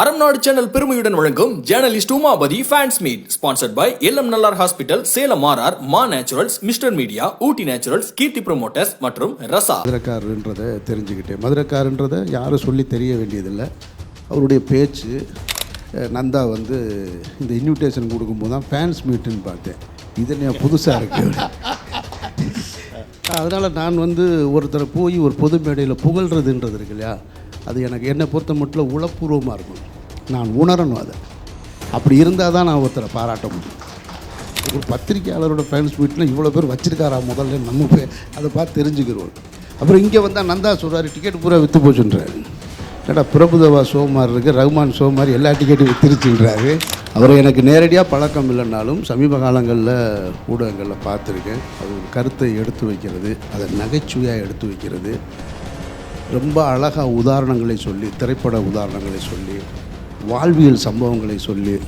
அறம்நாடு channel பெருமையுடன் வழங்கும் journalist Umapathi fans meet sponsored by LM Nallar hospital, Salem RR, Ma naturals, mister media, Ooty naturals, Keerthi promoters மற்றும் ரசா. மதுரக்காரன்றதை தெரிஞ்சுக்கிட்டேன். மதுரக்காரன்றதை யாரும் சொல்லி தெரிய வேண்டியதில்லை. அவருடைய பேச்சு நந்தா வந்து இந்த இன்விடேஷன் கொடுக்கும்போது தான் ஃபேன்ஸ் மீட்டுன்னு பார்த்தேன். இது நான் புதுசாக இருக்கு. அதனால் நான் வந்து ஒருத்தரை போய் ஒரு பொது மேடையில் புகழ்கிறதுன்றது இருக்கு இல்லையா, அது எனக்கு என்னை பொறுத்த மட்டும் உளப்பூர்வமாக இருக்கும். நான் உணரணும் அதை. அப்படி இருந்தால் தான் நான் ஒருத்தரை பாராட்ட முடியும். ஒரு பத்திரிக்கையாளரோட ஃபேன்ஸ் மீட்டில் இவ்வளோ பேர் வச்சுருக்காரா முதல்ல நம்ம போய் அதை பார்த்து தெரிஞ்சுக்கிறோம். அப்புறம் இங்கே வந்தால் நந்தா சொல்கிறார் டிக்கெட் பூரா விற்று போச்சுன்றாரு. ஏடா பிரபுதேவா ஷோ மாதிரி இருக்குது, ரகுமான் ஷோ மாதிரி எல்லா டிக்கெட்டும் விற்றுருச்சுன்றாரு. அவரை எனக்கு நேரடியாக பழக்கம் இல்லைன்னாலும் சமீப காலங்களில் ஊடகங்களில் பார்த்துருக்கேன். அது ஒரு கருத்தை எடுத்து வைக்கிறது, அதை நகைச்சுவையாக எடுத்து வைக்கிறது, ரொம்ப அழகாக உதாரணங்களை சொல்லி, திரைப்பட உதாரணங்களை சொல்லி, வாழ்வியல் சம்பவங்களை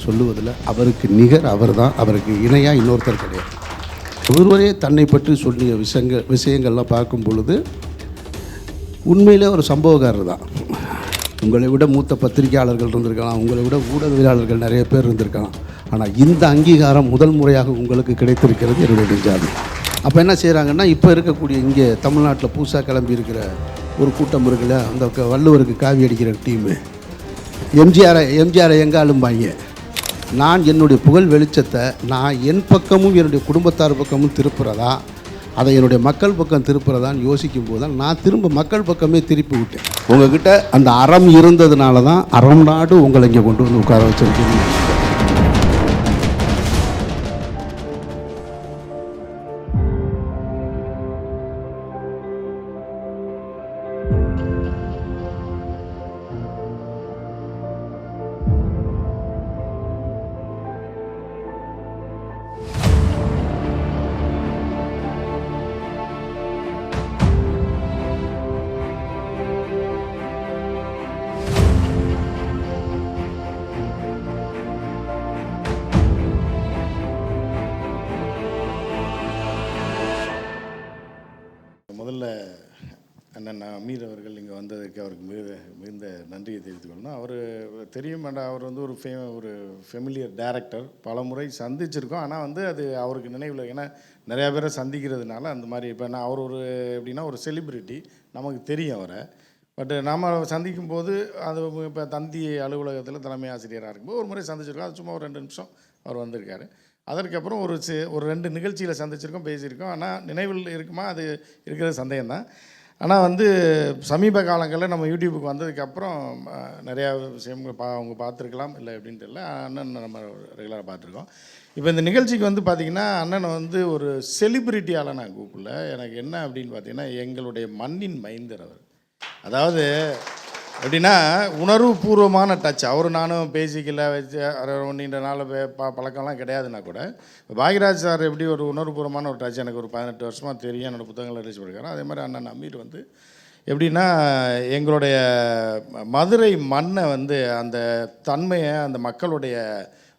சொல்லுவதில் அவருக்கு நிகர் அவர் தான். அவருக்கு இணையாக இன்னொருத்தர் கிடையாது. ஒருவரே தன்னை பற்றி சொல்லிய விஷயங்கள்லாம் பார்க்கும் பொழுது உண்மையிலே ஒரு சம்பவக்காரர் தான். உங்களை விட மூத்த பத்திரிகையாளர்கள் இருந்திருக்கலாம், உங்களை விட ஊடகவியலாளர்கள் நிறைய பேர் இருந்திருக்கலாம். ஆனால் இந்த அங்கீகாரம் முதல் முறையாக உங்களுக்கு கிடைத்திருக்கிறது என்னுடைய நெஞ்சாதி. அப்போ என்ன செய்கிறாங்கன்னா, இப்போ இருக்கக்கூடிய இங்கே தமிழ்நாட்டில் புதுசாக கிளம்பி இருக்கிற ஒரு கூட்டம் இருக்குல்ல, அந்த வள்ளுவருக்கு காவி அடிக்கிற டீமு, எம்ஜிஆரை எங்காலும்பாங்க. நான் என்னுடைய புகழ் வெளிச்சத்தை நான் என் பக்கமும் என்னுடைய குடும்பத்தார் பக்கமும் திருப்புறதா, அதை என்னுடைய மக்கள் பக்கம் திருப்புறதான்னு யோசிக்கும் போது தான் நான் திரும்ப மக்கள் பக்கமே திருப்பி விட்டேன். உங்ககிட்ட அந்த அறம் இருந்ததுனால தான் அறம் நாடு உங்களை இங்கே கொண்டு வந்து உட்கார வச்சிருக்கீங்க. முதல்ல அண்ணன் அமீர் அவர்கள் இங்கே வந்ததுக்கு அவருக்கு மிகுந்த நன்றியை தெரிவித்துக்கொள்ளணும். அவர் தெரியும் வேண்டாம், அவர் வந்து ஒரு ஃபெமிலியர் டைரக்டர், பல முறை சந்திச்சிருக்கோம். ஆனால் வந்து அது அவருக்கு நினைவில், ஏன்னா நிறையா பேரை சந்திக்கிறதுனால அந்த மாதிரி. இப்போ நான் அவர் எப்படின்னா ஒரு செலிப்ரிட்டி, நமக்கு தெரியும் அவரை. பட் நாம் சந்திக்கும் போது அது இப்போ தந்தி அலுவலகத்தில் தலைமை ஆசிரியராக இருக்கும்போது ஒரு முறை சந்திச்சிருக்கோம். அது சும்மா ஒரு 2 நிமிஷம் அவர் வந்திருக்காரு. அதற்கப்புறம் ஒரு 2 நிகழ்ச்சியில் சந்திச்சிருக்கோம், பேசியிருக்கோம். ஆனால் நினைவில் இருக்குமா அது இருக்கிறது சந்தேகம்தான். ஆனால் வந்து சமீப காலங்களில் நம்ம யூடியூபுக்கு வந்ததுக்கப்புறம் நிறையா விஷயங்கள் அவங்க பார்த்துருக்கலாம், இல்லை எப்படின்ட்டு இல்லை. அண்ணன் நம்ம ரெகுலராக பார்த்துருக்கோம். இப்போ இந்த நிகழ்ச்சிக்கு வந்து பார்த்திங்கன்னா, அண்ணனை வந்து ஒரு செலிப்ரிட்டியால் நான் கூப்பிடல. எனக்கு என்ன அப்படின்னு பார்த்தீங்கன்னா, எங்களுடைய மண்ணின் மைந்தர் அவர். அதாவது எப்படின்னா உணர்வுபூர்வமான டச். நானும் பேசிக்கல வச்சு நீண்ட நாள் பழக்கம்லாம் கிடையாதுன்னா கூட, பாக்யராஜ் சார் எப்படி ஒரு உணர்வுபூர்வமான ஒரு டச் எனக்கு ஒரு 18 வருஷமாக தெரியும், என்னோடய புத்தகங்களை ரீச் பண்ணியிருக்காரு. அதே மாதிரி அண்ணன் அமீர் வந்து எப்படின்னா எங்களுடைய மதுரை மண்ணை வந்து அந்த தன்மையை, அந்த மக்களுடைய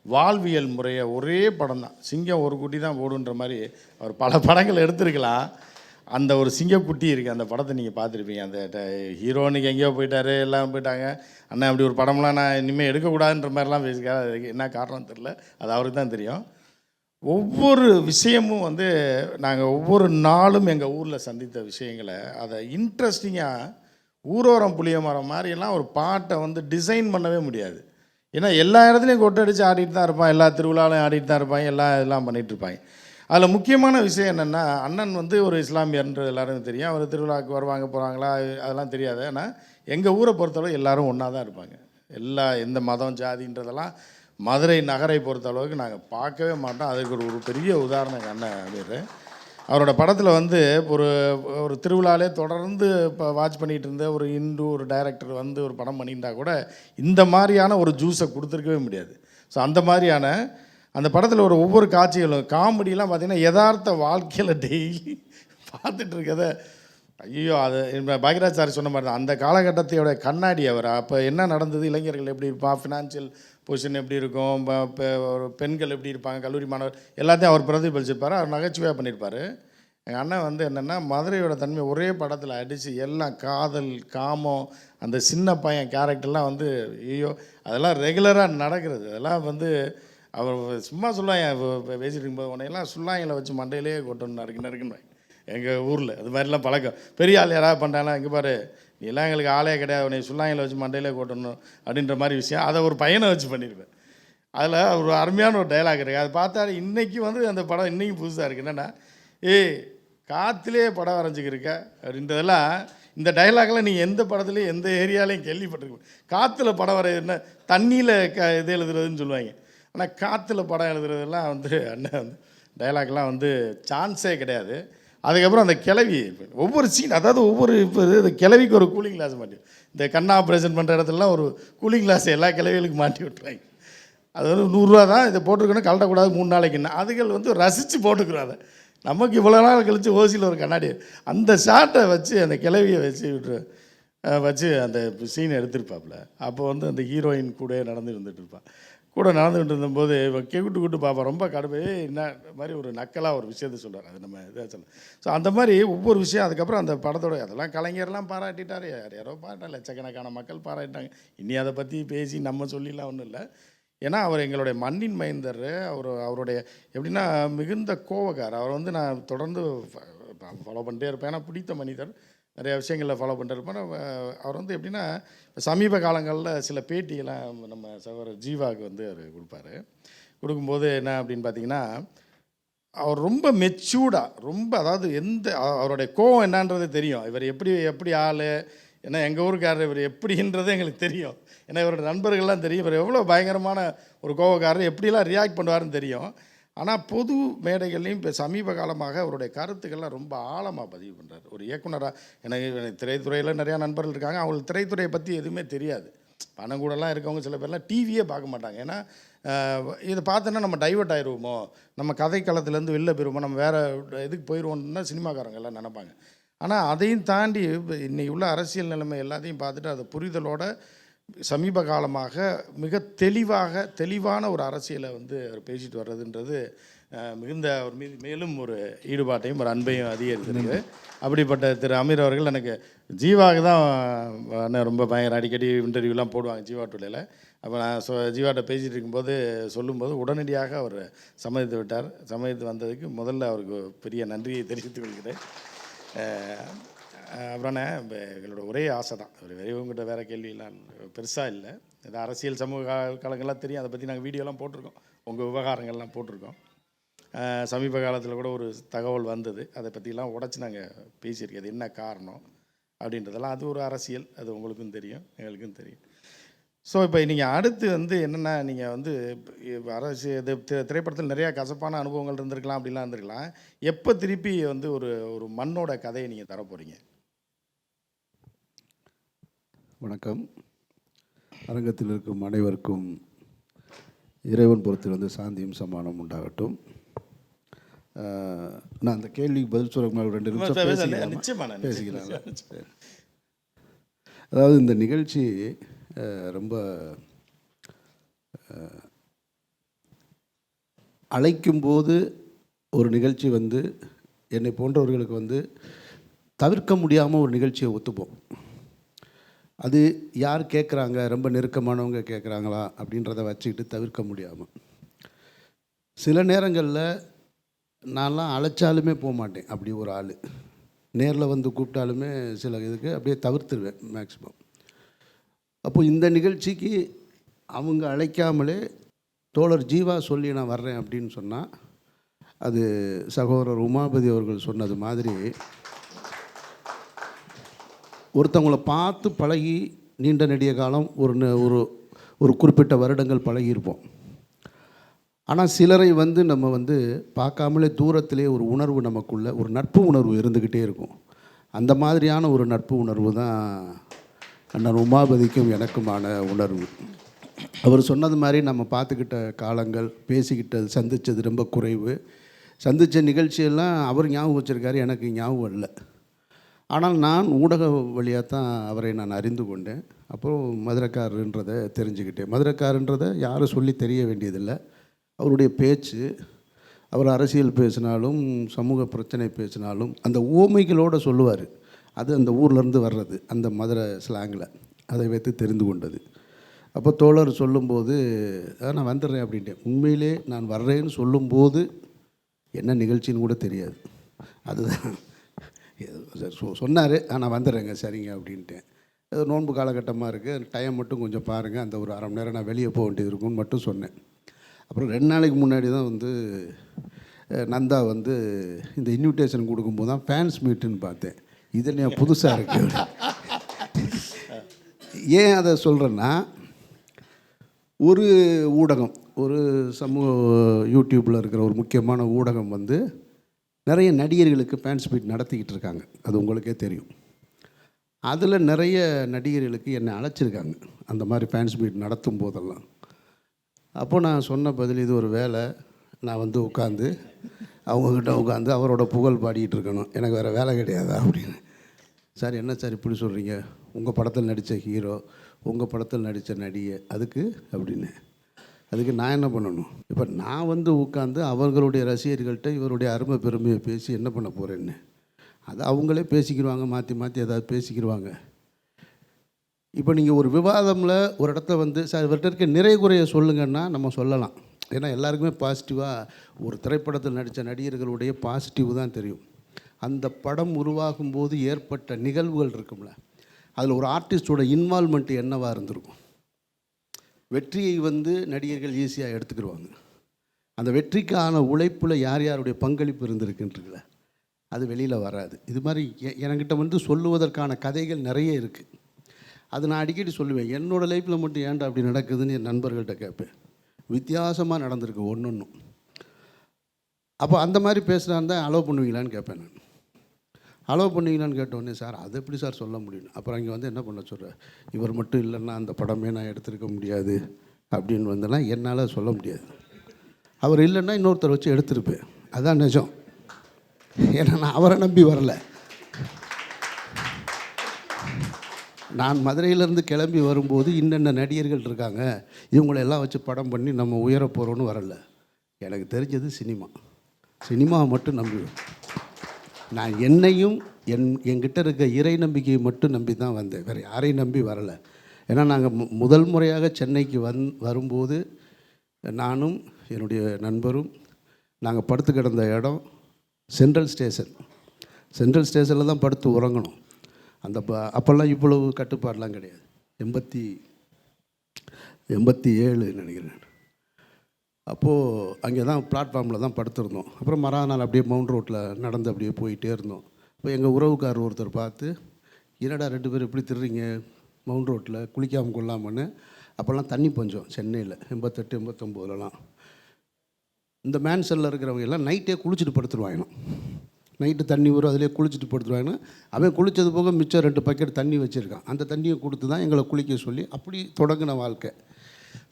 வாழ்வியல் முறையை, ஒரே படம் தான், சிங்கம் ஒரு குட்டி தான் போடுன்ற மாதிரி அவர் பல படங்கள் எடுத்திருக்கலாம். அந்த ஒரு சிங்கக்குட்டி இருக்குது, அந்த படத்தை நீங்கள் பார்த்துருப்பீங்க. அந்த ஹீரோனுக்கு எங்கேயோ போயிட்டார், எல்லாம் போயிட்டாங்க. அண்ணன் அப்படி ஒரு படம்லாம் நான் இனிமேல் எடுக்கக்கூடாதுன்ற மாதிரிலாம் பேசிக்காது. அதுக்கு என்ன காரணம் தெரில, அது அவருக்கு தான் தெரியும். ஒவ்வொரு விஷயமும் வந்து நாங்கள் ஒவ்வொரு நாளும் எங்கள் ஊரில் சந்தித்த விஷயங்களை அதை இன்ட்ரெஸ்டிங்காக ஊரோரம் புளிய மரம் மாதிரியெல்லாம் ஒரு பாட்டை வந்து டிசைன் பண்ணவே முடியாது. ஏன்னா எல்லா இடத்துலையும் கொட்டடிச்சு ஆடிட்டு தான் இருப்பான், எல்லா திருவிழாலையும் ஆடிட்டு தான் இருப்பாங்க, எல்லாம் பண்ணிகிட்டு இருப்பாங்க. அதில் முக்கியமான விஷயம் என்னென்னா, அண்ணன் வந்து ஒரு இஸ்லாமியர்ன்றது எல்லாருக்கும் தெரியும். அவர் திருவிழாவுக்கு வருவாங்க போகிறாங்களா அதெல்லாம் தெரியாது. ஆனால் எங்கள் ஊரை பொறுத்தளவு எல்லோரும் ஒன்றா தான் இருப்பாங்க. எந்த மதம் ஜாதின்றதெல்லாம் மதுரை நகரை பொறுத்தளவுக்கு நாங்கள் பார்க்கவே மாட்டோம். அதுக்கு ஒரு பெரிய உதாரணம் எங்கள் அண்ணன் அமீர். அவரோட படத்தில் வந்து ஒரு திருவிழாலே தொடர்ந்து இப்போ வாட்ச் பண்ணிகிட்டு இருந்த ஒரு டைரக்டர் வந்து ஒரு படம் பண்ணியிருந்தா கூட இந்த மாதிரியான ஒரு ஜூஸை கொடுத்துருக்கவே முடியாது. ஸோ அந்த மாதிரியான அந்த படத்தில் ஒவ்வொரு காட்சிகளும் காமெடியெலாம் பார்த்திங்கன்னா யதார்த்த வாழ்க்கையில் டெய்லி பார்த்துட்டு இருக்கதை, ஐயோ அது பாக்யராஜ் சார் சொன்ன மாதிரி தான். அந்த காலகட்டத்தையோட கண்ணாடி அவர். அப்போ என்ன நடந்தது, இளைஞர்கள் எப்படி இருப்பான், ஃபினான்ஷியல் பொசிஷன் எப்படி இருக்கும், ஒரு பெண்கள் எப்படி இருப்பாங்க, கல்லூரி மாணவர், எல்லாத்தையும் அவர் பிரதிபலிச்சிருப்பார். அவர் நகைச்சுவையாக பண்ணியிருப்பார். எங்கள் அண்ணன் வந்து என்னென்னா மதுரையோட தன்மை ஒரே படத்தில் அடித்து எல்லாம் காதல் காமம் அந்த சின்ன பையன் கேரக்டர்லாம் வந்து ஐயோ அதெல்லாம் ரெகுலராக நடக்கிறது. அதெல்லாம் வந்து அவர் சும்மா சொல்லுவாங்க பேசிட்டு இருக்கும்போது உன்னையெல்லாம் சுல்லாங்களை வச்சு மண்டையிலே கொட்டணும் நறுக்குன்னு எங்கள் ஊரில் அது மாதிரிலாம் பழக்கம். பெரிய ஆள் யாராவது பண்ணுறாங்களா இங்கே பாரு நீ எல்லாம் எங்களுக்கு ஆளே கிடையாது உன்னை சுல்லாங்களை வச்சு மண்டையிலே கொட்டணும் அப்படின்ற மாதிரி விஷயம் அதை ஒரு பையனை வச்சு பண்ணியிருப்பேன். அதில் ஒரு அருமையான ஒரு டைலாக் இருக்குது. அதை பார்த்தா இன்றைக்கி வந்து அந்த படம் இன்றைக்கி புதுசாக இருக்குது. என்னென்னா ஏய் காற்றுலேயே படம் வரைஞ்சிக்கிருக்க அப்படின்றதெல்லாம் இந்த டைலாக்லாம் நீங்கள் எந்த படத்துலையும் எந்த ஏரியாலையும் கேள்விப்பட்டிருக்கோம். காற்றுல படம் வரைய என்ன தண்ணியில் இது எழுதுறதுன்னு சொல்லுவாங்க. ஆனால் காற்றுல படம் எழுதுறதெல்லாம் வந்து அண்ணன் வந்து டைலாக்லாம் வந்து சான்ஸே கிடையாது. அதுக்கப்புறம் அந்த கிளவி ஒவ்வொரு சீன் அதாவது ஒவ்வொரு இப்போ இந்த கிளவிக்கு ஒரு கூலிங் கிளாஸ் மாட்டி இந்த கண் ஆப்ரேஷன் பண்ணுற இடத்துலலாம் ஒரு கூலிங் கிளாஸ் எல்லா கிளவிகளுக்கும் மாட்டி விட்டுருவாங்க. அது வந்து 100 தான் இதை போட்டிருக்கணும் கலட்டக்கூடாது 3 நாளைக்குன்னா அதுகள் வந்து ரசித்து போட்டுக்கிறாங்க. நமக்கு இவ்வளோ நாள் கழித்து ஓசியில் ஒரு கண்ணாடி அந்த ஷார்ட்டை வச்சு அந்த கிளவியை வச்சு அந்த சீனை எடுத்திருப்பாப்புல. அப்போ வந்து அந்த ஹீரோயின் கூட நடந்துட்டு இருப்பாள். கூட நடந்துகிட்டு இருந்தபோது கூட்டு பார்ப்பேன் ரொம்ப கடுமை என்ன மாதிரி ஒரு நக்கலாக ஒரு விஷயத்த சொல்கிறார். அது நம்ம இதாக சொல்லலாம். ஸோ அந்த மாதிரி ஒவ்வொரு விஷயம் அதுக்கப்புறம் அந்த படத்தோட அதெல்லாம் கலைஞர்லாம் பாராட்டிட்டார். யாரோ பாராட்டல லட்சக்கணக்கான மக்கள் பாராட்டிட்டாங்க. இனி அதை பற்றி பேசி நம்ம சொல்லிலாம் ஒன்றும் இல்லை. ஏன்னா அவர் எங்களுடைய மண்ணின் மைந்தர். அவருடைய எப்படின்னா மிகுந்த கோவக்கார். அவர் வந்து நான் தொடர்ந்து ஃபாலோ பண்ணிட்டே இருப்பேன். ஏன்னா பிடித்த மனிதர் நிறையா விஷயங்களில் ஃபாலோ பண்ணிட்டு இருப்பேன். அவர் வந்து எப்படின்னா சமீப காலங்களில் சில பேட்டியெல்லாம் நம்ம சகோதரர் ஜீவாவுக்கு வந்து அவர் கொடுக்கும்போது என்ன அப்படின்னு பார்த்தீங்கன்னா அவர் ரொம்ப மெச்சூர்டாக ரொம்ப அதாவது அவருடைய கோவம் என்னன்றது தெரியும். இவர் எப்படி ஆள் ஏன்னா எங்கள் ஊருக்காரர் இவர் எப்படின்றது எங்களுக்கு தெரியும். ஏன்னா இவரோட நண்பர்கள்லாம் தெரியும் இவர் எவ்வளோ பயங்கரமான ஒரு கோவக்காரர் எப்படிலாம் ரியாக்ட் பண்ணுவார்னு தெரியும். ஆனால் பொது மேடைகள்லையும் இப்போ சமீப காலமாக அவருடைய கருத்துக்கள்லாம் ரொம்ப ஆழமாக பதிவு பண்ணுறாரு. ஒரு இயக்குனராக எனக்கு திரைத்துறையில் நிறையா நண்பர்கள் இருக்காங்க. அவங்களுக்கு திரைத்துறையை பற்றி எதுவுமே தெரியாது. பணம் கூடலாம் இருக்கவங்க சில பேர்லாம் டிவியே பார்க்க மாட்டாங்க. ஏன்னா இதை பார்த்தோன்னா நம்ம டைவர்ட் ஆயிடுவோமோ, நம்ம கதை களத்துலேருந்து வெளில போயிடுவோமோ, நம்ம வேறு இதுக்கு போயிடுவோம்னு சினிமாக்காரங்க எல்லாம் நினைப்பாங்க. ஆனால் அதையும் தாண்டி இன்றைக்கி உள்ள அரசியல் நிலைமை எல்லாத்தையும் பார்த்துட்டு அதை புரிதலோட சமீப காலமாக மிக தெளிவான ஒரு அரசியலை வந்து அவர் பேசிட்டு வர்றதுன்றது மிகுந்த அவர் மீது மேலும் ஒரு ஈடுபாட்டையும் ஒரு அன்பையும் அதிகரித்திருக்கு. அப்படிப்பட்ட திரு அமீர் அவர்கள் எனக்கு ஜீவாவுக்கு தான் ரொம்ப பயங்கர அடிக்கடி இன்டர்வியூலாம் போடுவாங்க ஜீவா டுடேல. அப்போ நான் ஜீவாட்ட பேசிகிட்டு இருக்கும்போது சொல்லும்போது உடனடியாக அவர் சம்மதித்து விட்டார். சம்மதித்து வந்ததுக்கு முதல்ல அவருக்கு பெரிய நன்றியை தெரிவித்துக் கொள்கிறேன். அப்புறம்ண்ணே எங்களோட ஒரே ஆசை தான் ஒரு வெறிவங்கிட்ட வேறு கேள்வியெல்லாம் பெருசாக இல்லை. இது அரசியல் சமூக காலங்கள்லாம் தெரியும். அதை பற்றி நாங்கள் வீடியோலாம் போட்டிருக்கோம். உங்கள் விவகாரங்கள்லாம் போட்டிருக்கோம். சமீப காலத்தில் கூட ஒரு தகவல் வந்தது. அதை பற்றிலாம் உடச்சி நாங்கள் பேசியிருக்கோம். அது என்ன காரணம் அப்படின்றதெல்லாம் அது ஒரு அரசியல். அது உங்களுக்கும் தெரியும் எங்களுக்கும் தெரியும். ஸோ இப்போ நீங்கள் அடுத்து வந்து என்னென்னா நீங்கள் வந்து அரசியல் திரைப்படத்தில் நிறையா கசப்பான அனுபவங்கள் இருந்திருக்கலாம் அப்படிலாம் இருந்திருக்கலாம். எப்போ திருப்பி வந்து ஒரு மண்ணோட கதையை நீங்கள் தர போகிறீங்க? வணக்கம். அரங்கத்தில் இருக்கும் அனைவருக்கும் இறைவன் புறத்தில் வந்து சாந்தியும் சமானம் உண்டாகட்டும். நான் அந்த கேள்விக்கு பதில் சொல்ல முன்னாடி 2 நிமிஷம் பேசிக்கிறேன். அதாவது இந்த நிகழ்ச்சி ரொம்ப அழைக்கும்போது ஒரு நிகழ்ச்சி வந்து என்னை போன்றவர்களுக்கு வந்து தவிர்க்க முடியாமல் ஒரு நிகழ்ச்சியை ஒத்துப்போம். அது யார் கேட்குறாங்க, ரொம்ப நெருக்கமானவங்க கேட்குறாங்களா அப்படின்றத வச்சுக்கிட்டு தவிர்க்க முடியாமல் சில நேரங்களில் நான்லாம் அழைச்சாலுமே போக மாட்டேன். அப்படி ஒரு ஆள் நேரில் வந்து கூப்பிட்டாலுமே சில இதுக்கு அப்படியே தவிர்த்துருவேன் மேக்ஸிமம். அப்போது இந்த நிகழ்ச்சிக்கு அவங்க அழைக்காமலே தோழர் ஜீவா சொல்லி நான் வர்றேன் அப்படின்னு சொன்னால் அது சகோதரர் உமாபதி அவர்கள் சொன்னது மாதிரி ஒருத்தவங்களை பார்த்து பழகி நீண்ட நெடிய காலம் ஒரு குறிப்பிட்ட வருடங்கள் பழகியிருப்போம். ஆனால் சிலரை வந்து நம்ம வந்து பார்க்காமலே தூரத்திலே ஒரு உணர்வு நமக்குள்ள ஒரு நட்பு உணர்வு இருந்துக்கிட்டே இருக்கும். அந்த மாதிரியான ஒரு நட்பு உணர்வு தான் அண்ணன் உமாபதிக்கும் எனக்குமான உணர்வு. அவர் சொன்னது மாதிரி நம்ம பார்த்துக்கிட்ட காலங்கள், பேசிக்கிட்டது, சந்தித்தது ரொம்ப குறைவு. சந்தித்த நிகழ்ச்சியெல்லாம் அவர் ஞாபகம் வச்சுருக்காரு, எனக்கு ஞாபகம் இல்லை. ஆனால் நான் ஊடக வழியாக தான் அவரை நான் அறிந்து கொண்டேன். அப்புறம் அவர் அரசியல் பேசினாலும் சமூக பிரச்சனை பேசினாலும் அந்த ஓமைகளோடு சொல்லுவார். அது அந்த ஊர்லேருந்து வர்றது, அந்த மதுரை ஸ்லாங்கில் அதை வைத்து தெரிந்து கொண்டது. அப்போ தோழர் சொல்லும்போது நான் வந்துடுறேன் அப்படின்ட்டேன். உண்மையிலே நான் வர்றேன்னு சொல்லும்போது என்ன நிகழ்ச்சின்னு கூட தெரியாது. அதுதான் சொன்னார், நான் வந்துடுறேங்க சரிங்க அப்படின்ட்டேன். அது நோன்பு காலகட்டமாக இருக்குது, டைம் மட்டும் கொஞ்சம் பாருங்கள், அந்த ஒரு 1/2 மணி நேரம் நான் வெளியே போக வேண்டியது இருக்குன்னு மட்டும் சொன்னேன். அப்புறம் 2 நாளைக்கு முன்னாடி தான் வந்து நந்தா வந்து இந்த இன்விடேஷன் கொடுக்கும்போது தான் ஃபேன்ஸ் மீட்டுன்னு பார்த்தேன். இது நான் புதுசாக இருக்கு. ஏன் அதை சொல்கிறேன்னா, ஒரு ஊடகம், ஒரு சமூக யூடியூப்பில் இருக்கிற ஒரு முக்கியமான ஊடகம் வந்து நிறைய நடிகர்களுக்கு ஃபேன்ஸ் மீட் நடத்திக்கிட்டு இருக்காங்க. அது உங்களுக்கே தெரியும். அதில் நிறைய நடிகர்களுக்கு என்னை அழைச்சிருக்காங்க அந்த மாதிரி ஃபேன்ஸ் மீட் நடத்தும் போதெல்லாம். அப்போ நான் சொன்ன பதில், இது ஒரு வேலை, நான் வந்து உட்காந்து அவங்கக்கிட்ட உட்காந்து அவரோட புகழ் பாடிக்கிட்டு இருக்கணும், எனக்கு வேறு வேலை கிடையாதா அப்படின்னு. சார் என்ன சார் இப்படி சொல்கிறீங்க, உங்கள் படத்தில் நடித்த ஹீரோ, உங்கள் படத்தில் நடித்த நடிகை, அதுக்கு அப்படின்னு. அதுக்கு நான் என்ன பண்ணணும்? இப்போ நான் வந்து உட்காந்து அவர்களுடைய ரசிகர்கள்ட்ட இவருடைய அருமை பெருமையை பேசி என்ன பண்ண போகிறேன்னு, அது அவங்களே பேசிக்கிடுவாங்க, மாற்றி மாற்றி ஏதாவது பேசிக்கிடுவாங்க. இப்போ நீங்கள் ஒரு விவாதமில் ஒரு இடத்த வந்து சார் இவர்கிட்ட இருக்க நிறை குறைய சொல்லுங்கன்னா நம்ம சொல்லலாம். ஏன்னா எல்லாருக்குமே பாசிட்டிவாக ஒரு திரைப்படத்தில் நடித்த நடிகர்களுடைய பாசிட்டிவ் தான் தெரியும். அந்த படம் உருவாகும் போது ஏற்பட்ட நிகழ்வுகள் இருக்கும்ல, அதில் ஒரு ஆர்டிஸ்டோட இன்வால்மெண்ட் என்னவாக இருந்திருக்கும். வெற்றியை வந்து நடிகர்கள் ஈஸியாக எடுத்துக்கிடுவாங்க. அந்த வெற்றிக்கான உழைப்பில் யார் யாருடைய பங்களிப்பு இருந்திருக்குன்றீங்கள, அது வெளியில் வராது. இது மாதிரி என்கிட்ட வந்து சொல்லுவதற்கான கதைகள் நிறைய இருக்குது. அது நான் அடிக்கடி சொல்லுவேன். என்னோடய லைஃப்பில் மட்டும் ஏன்டா அப்படி நடக்குதுன்னு என் நண்பர்கள்ட்ட கேட்பேன். வித்தியாசமாக நடந்திருக்கு ஒன்றும். அப்போ அந்த மாதிரி பேசுகிறான் தான் அலோவ் பண்ணுவீங்களான்னு கேட்பேன் நான். அலோவ் பண்ணுவீங்களான்னு கேட்டோடனே, சார் அது எப்படி சார் சொல்ல முடியும். அப்புறம் இங்கே வந்து என்ன பண்ண சொல்கிறேன், இவர் மட்டும் இல்லைன்னா அந்த படமே நான் எடுத்திருக்க முடியாது அப்படின்னு வந்தெல்லாம் என்னால் சொல்ல முடியாது. அவர் இல்லைன்னா இன்னொருத்தர் வச்சு எடுத்திருப்பேன். அதுதான் நிஜம். ஏன்னா நான் அவரை நம்பி வரல. நான் மதுரையிலேருந்து கிளம்பி வரும்போது இன்னென்ன நடிகர்கள் இருக்காங்க, இவங்களெல்லாம் வச்சு படம் பண்ணி நம்ம உயர போகிறோன்னு வரல. எனக்கு தெரிஞ்சது சினிமாவை மட்டும் நம்பி, நான் என்னையும் என்கிட்ட இருக்க இறை நம்பிக்கையை மட்டும் நம்பி தான் வந்தேன். வேறு யாரையும் நம்பி வரலை. ஏன்னா நாங்கள் முதல் முறையாக சென்னைக்கு வரும்போது நானும் என்னுடைய நண்பரும் நாங்கள் படுத்து கிடந்த இடம் சென்ட்ரல் ஸ்டேஷனில் தான் படுத்து உறங்கணும். அந்த அப்போல்லாம் இவ்வளவு கட்டுப்பாடெலாம் கிடையாது. 87 நினைக்கிறேன். அப்போது அங்கே தான் பிளாட்ஃபார்மில் தான் படுத்திருந்தோம். அப்புறம் மறுநாள் அப்படியே மவுண்ட் ரோட்டில் நடந்து அப்படியே போயிட்டே இருந்தோம். இப்போ எங்கள் உறவுக்காரர் ஒருத்தர் பார்த்து, என்னடா 2 பேர் எப்படி திருறீங்க மவுண்ட் ரோட்டில் குளிக்காமல் கொள்ளாமன்னு. அப்போல்லாம் தண்ணி பஞ்சம் சென்னையில் 88 89லலாம். இந்த மேன்சனில் இருக்கிறவங்க எல்லாம் நைட்டே குளிச்சுட்டு படுத்துருவாங்க. நைட்டு தண்ணி வரும், அதிலே குளிச்சுட்டு படுத்துருவாங்கன்னா, அவன் குளித்தது போக மிச்சம் 2 பக்கெட் தண்ணி வச்சுருக்கான். அந்த தண்ணியை கொடுத்து தான் எங்களை குளிக்க சொல்லி அப்படி தொடங்கின வாழ்க்கை.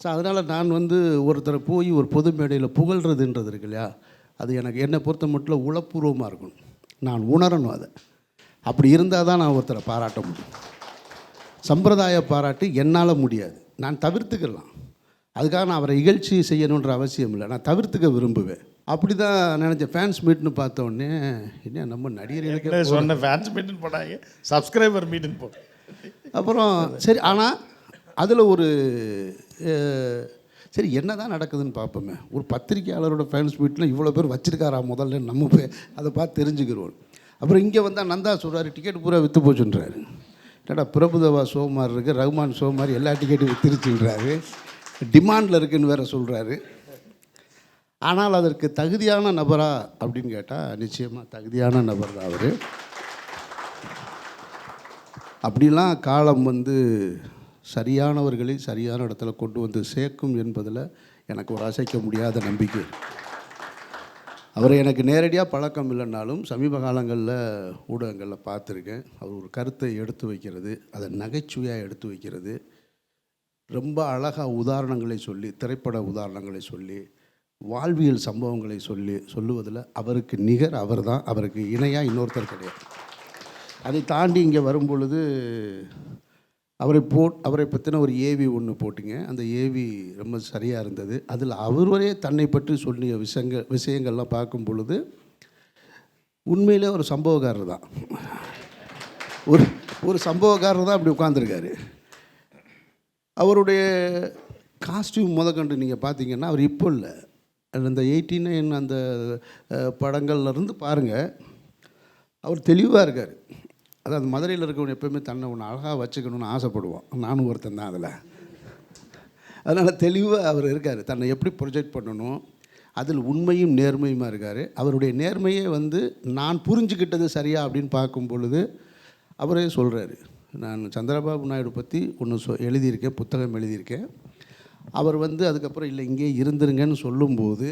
ஸோ அதனால் நான் வந்து ஒருத்தரை போய் ஒரு பொது மேடையில் புகழ்கிறதுன்றது இருக்கு இல்லையா, அது எனக்கு என்னை பொறுத்த மட்டும் உளப்பூர்வமாக இருக்கணும். நான் உணரணும் அதை. அப்படி இருந்தால் தான் நான் ஒருத்தரை பாராட்ட முடியும். சம்பிரதாய பாராட்டு என்னால் முடியாது. நான் தவிர்த்துக்கலாம். அதுக்காக நான் அவரை இகழ்ச்சி செய்யணுன்ற அவசியம் இல்லை. நான் தவிர்த்துக்க விரும்புவேன். அப்படி தான் நினச்சேன். ஃபேன்ஸ் மீட்னு பார்த்தோன்னே, என்ன நம்ம நடிகர்களுக்கு சொன்ன ஃபேன்ஸ் மீட்டுன்னு போட்டாங்க, சப்ஸ்கிரைபர் மீட்டுன்னு போட்டேன். அப்புறம் சரி, ஆனால் அதில் ஒரு சரி என்ன தான் நடக்குதுன்னு பார்ப்போமே. ஒரு பத்திரிக்கையாளரோட ஃபேன்ஸ் மீட்டில் இவ்வளோ பேர் வச்சுருக்காரா முதல்ல, நம்ம போய் அதை பார்த்து தெரிஞ்சுக்கிறோம். அப்புறம் இங்கே வந்தால் நந்தா சொல்கிறாரு, டிக்கெட் பூரா விற்று போச்சுன்றாரு. ஏடா பிரபுதேவா ஷோ மாதிரி இருக்குது, ரகுமான் ஷோ மாதிரி எல்லா டிக்கெட்டும் விற்றுருச்சுன்றாரு, டிமாண்டில் இருக்குதுன்னு வேறு சொல்கிறாரு. ஆனால் அதற்கு தகுதியான நபரா அப்படின்னு கேட்டால் நிச்சயமாக தகுதியான நபர் தான் அவர். அப்படிலாம் காலம் வந்து சரியானவர்களை சரியான இடத்துல கொண்டு வந்து சேர்க்கும் என்பதில் எனக்கு ஒரு அசைக்க முடியாத நம்பிக்கை. அவரை எனக்கு நேரடியாக பழக்கம் இல்லைன்னாலும் சமீப காலங்களில் ஊடகங்களில் பார்த்துருக்கேன். அவர் ஒரு கருத்தை எடுத்து வைக்கிறது, அதை நகைச்சுவையாக எடுத்து வைக்கிறது, ரொம்ப அழகாக உதாரணங்களை சொல்லி, திரைப்பட உதாரணங்களை சொல்லி, வாழ்வியல் சம்பவங்களை சொல்லுவதில் அவருக்கு நிகர் அவர் தான். அவருக்கு இணையாக இன்னொருத்தர் கிடையாது. அதை தாண்டி இங்கே வரும்பொழுது அவரை பற்றின ஒரு ஏவி ஒன்று போட்டிங்க. அந்த ஏவி ரொம்ப சரியாக இருந்தது. அதில் அவரே தன்னை பற்றி சொல்லிய விஷயங்கள்லாம் பார்க்கும் பொழுது உண்மையிலே ஒரு சம்பவக்காரர் தான். ஒரு சம்பவக்காரர் தான் அப்படி உட்கார்ந்துருக்காரு. அவருடைய காஸ்டியூம் முதற்கண்டு நீங்கள் பார்த்தீங்கன்னா அவர் இப்போ இல்லை, அந்த 89 அந்த படங்கள்லேருந்து பாருங்கள், அவர் தெளிவாக இருக்கார். அதாவது மதுரையில் இருக்கவன் எப்போயுமே தன்னை ஒன்று அழகாக வச்சுக்கணும்னு ஆசைப்படுவான். நானும் ஒருத்தன் தான் அதில். அதனால் தெளிவாக அவர் இருக்கார், தன்னை எப்படி ப்ரொஜெக்ட் பண்ணணும், அதில் உண்மையும் நேர்மையுமா இருக்கார். அவருடைய நேர்மையே நான் புரிஞ்சுக்கிட்டது சரியா அப்படின்னு பார்க்கும் பொழுது அவரே சொல்கிறாரு, நான் சந்திரபாபு நாயுடு பற்றி ஒன்று எழுதியிருக்கேன், புத்தகம் எழுதியிருக்கேன். அவர் அதுக்கப்புறம் இல்லை இங்கே இருந்துருங்கன்னு சொல்லும்போது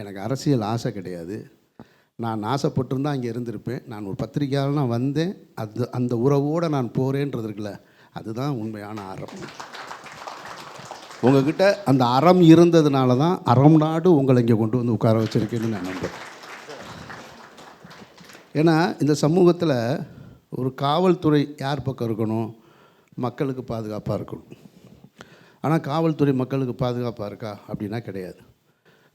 எனக்கு அரசியல் ஆசை கிடையாது, நான் ஆசைப்பட்டிருந்தால் அங்கே இருந்திருப்பேன், நான் ஒரு பத்திரிக்கையாளர் நான் வந்தேன், அந்த உறவோடு நான் போகிறேன்றது இருக்குல்ல, அதுதான் உண்மையான அறம். உங்ககிட்ட அந்த அறம் இருந்ததுனால தான் அறம் நாடு உங்களை இங்கே கொண்டு வந்து உட்கார வச்சுருக்கேன்னு நான் நம்புகிறேன். ஏன்னா இந்த சமூகத்தில் ஒரு காவல்துறை யார் பக்கம் இருக்கணும்? மக்களுக்கு பாதுகாப்பாக இருக்கணும். ஆனால் காவல்துறை மக்களுக்கு பாதுகாப்பாக இருக்கா அப்படின்னா கிடையாது.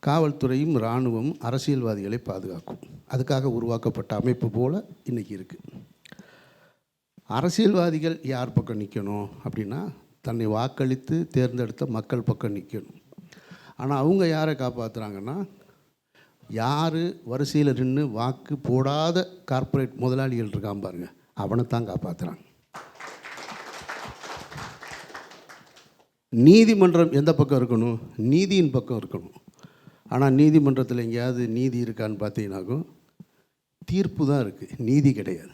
காவல்துறையும் இராணுவம் அரசியல்வாதிகளை பாதுகாக்கும். அதுக்காக உருவாக்கப்பட்ட அமைப்பு போல் இன்றைக்கி இருக்குது. அரசியல்வாதிகள் யார் பக்கம் நிற்கணும் அப்படின்னா தன்னை வாக்களித்து தேர்ந்தெடுத்த மக்கள் பக்கம் நிற்கணும். ஆனால் அவங்க யாரை காப்பாற்றுறாங்கன்னா, யார் வரிசையில் நின்று வாக்கு போடாத கார்ப்பரேட் முதலாளிகள் இருக்கான் பாருங்க, அவனைத்தான் காப்பாற்றுறாங்க. நீதிமன்றம் எந்த பக்கம் இருக்கணும்? நீதியின் பக்கம் இருக்கணும். ஆனால் நீதிமன்றத்தில் எங்கேயாவது நீதி இருக்கான்னு பார்த்தீங்கன்னாக்கும் தீர்ப்பு தான் இருக்குது, நீதி கிடையாது.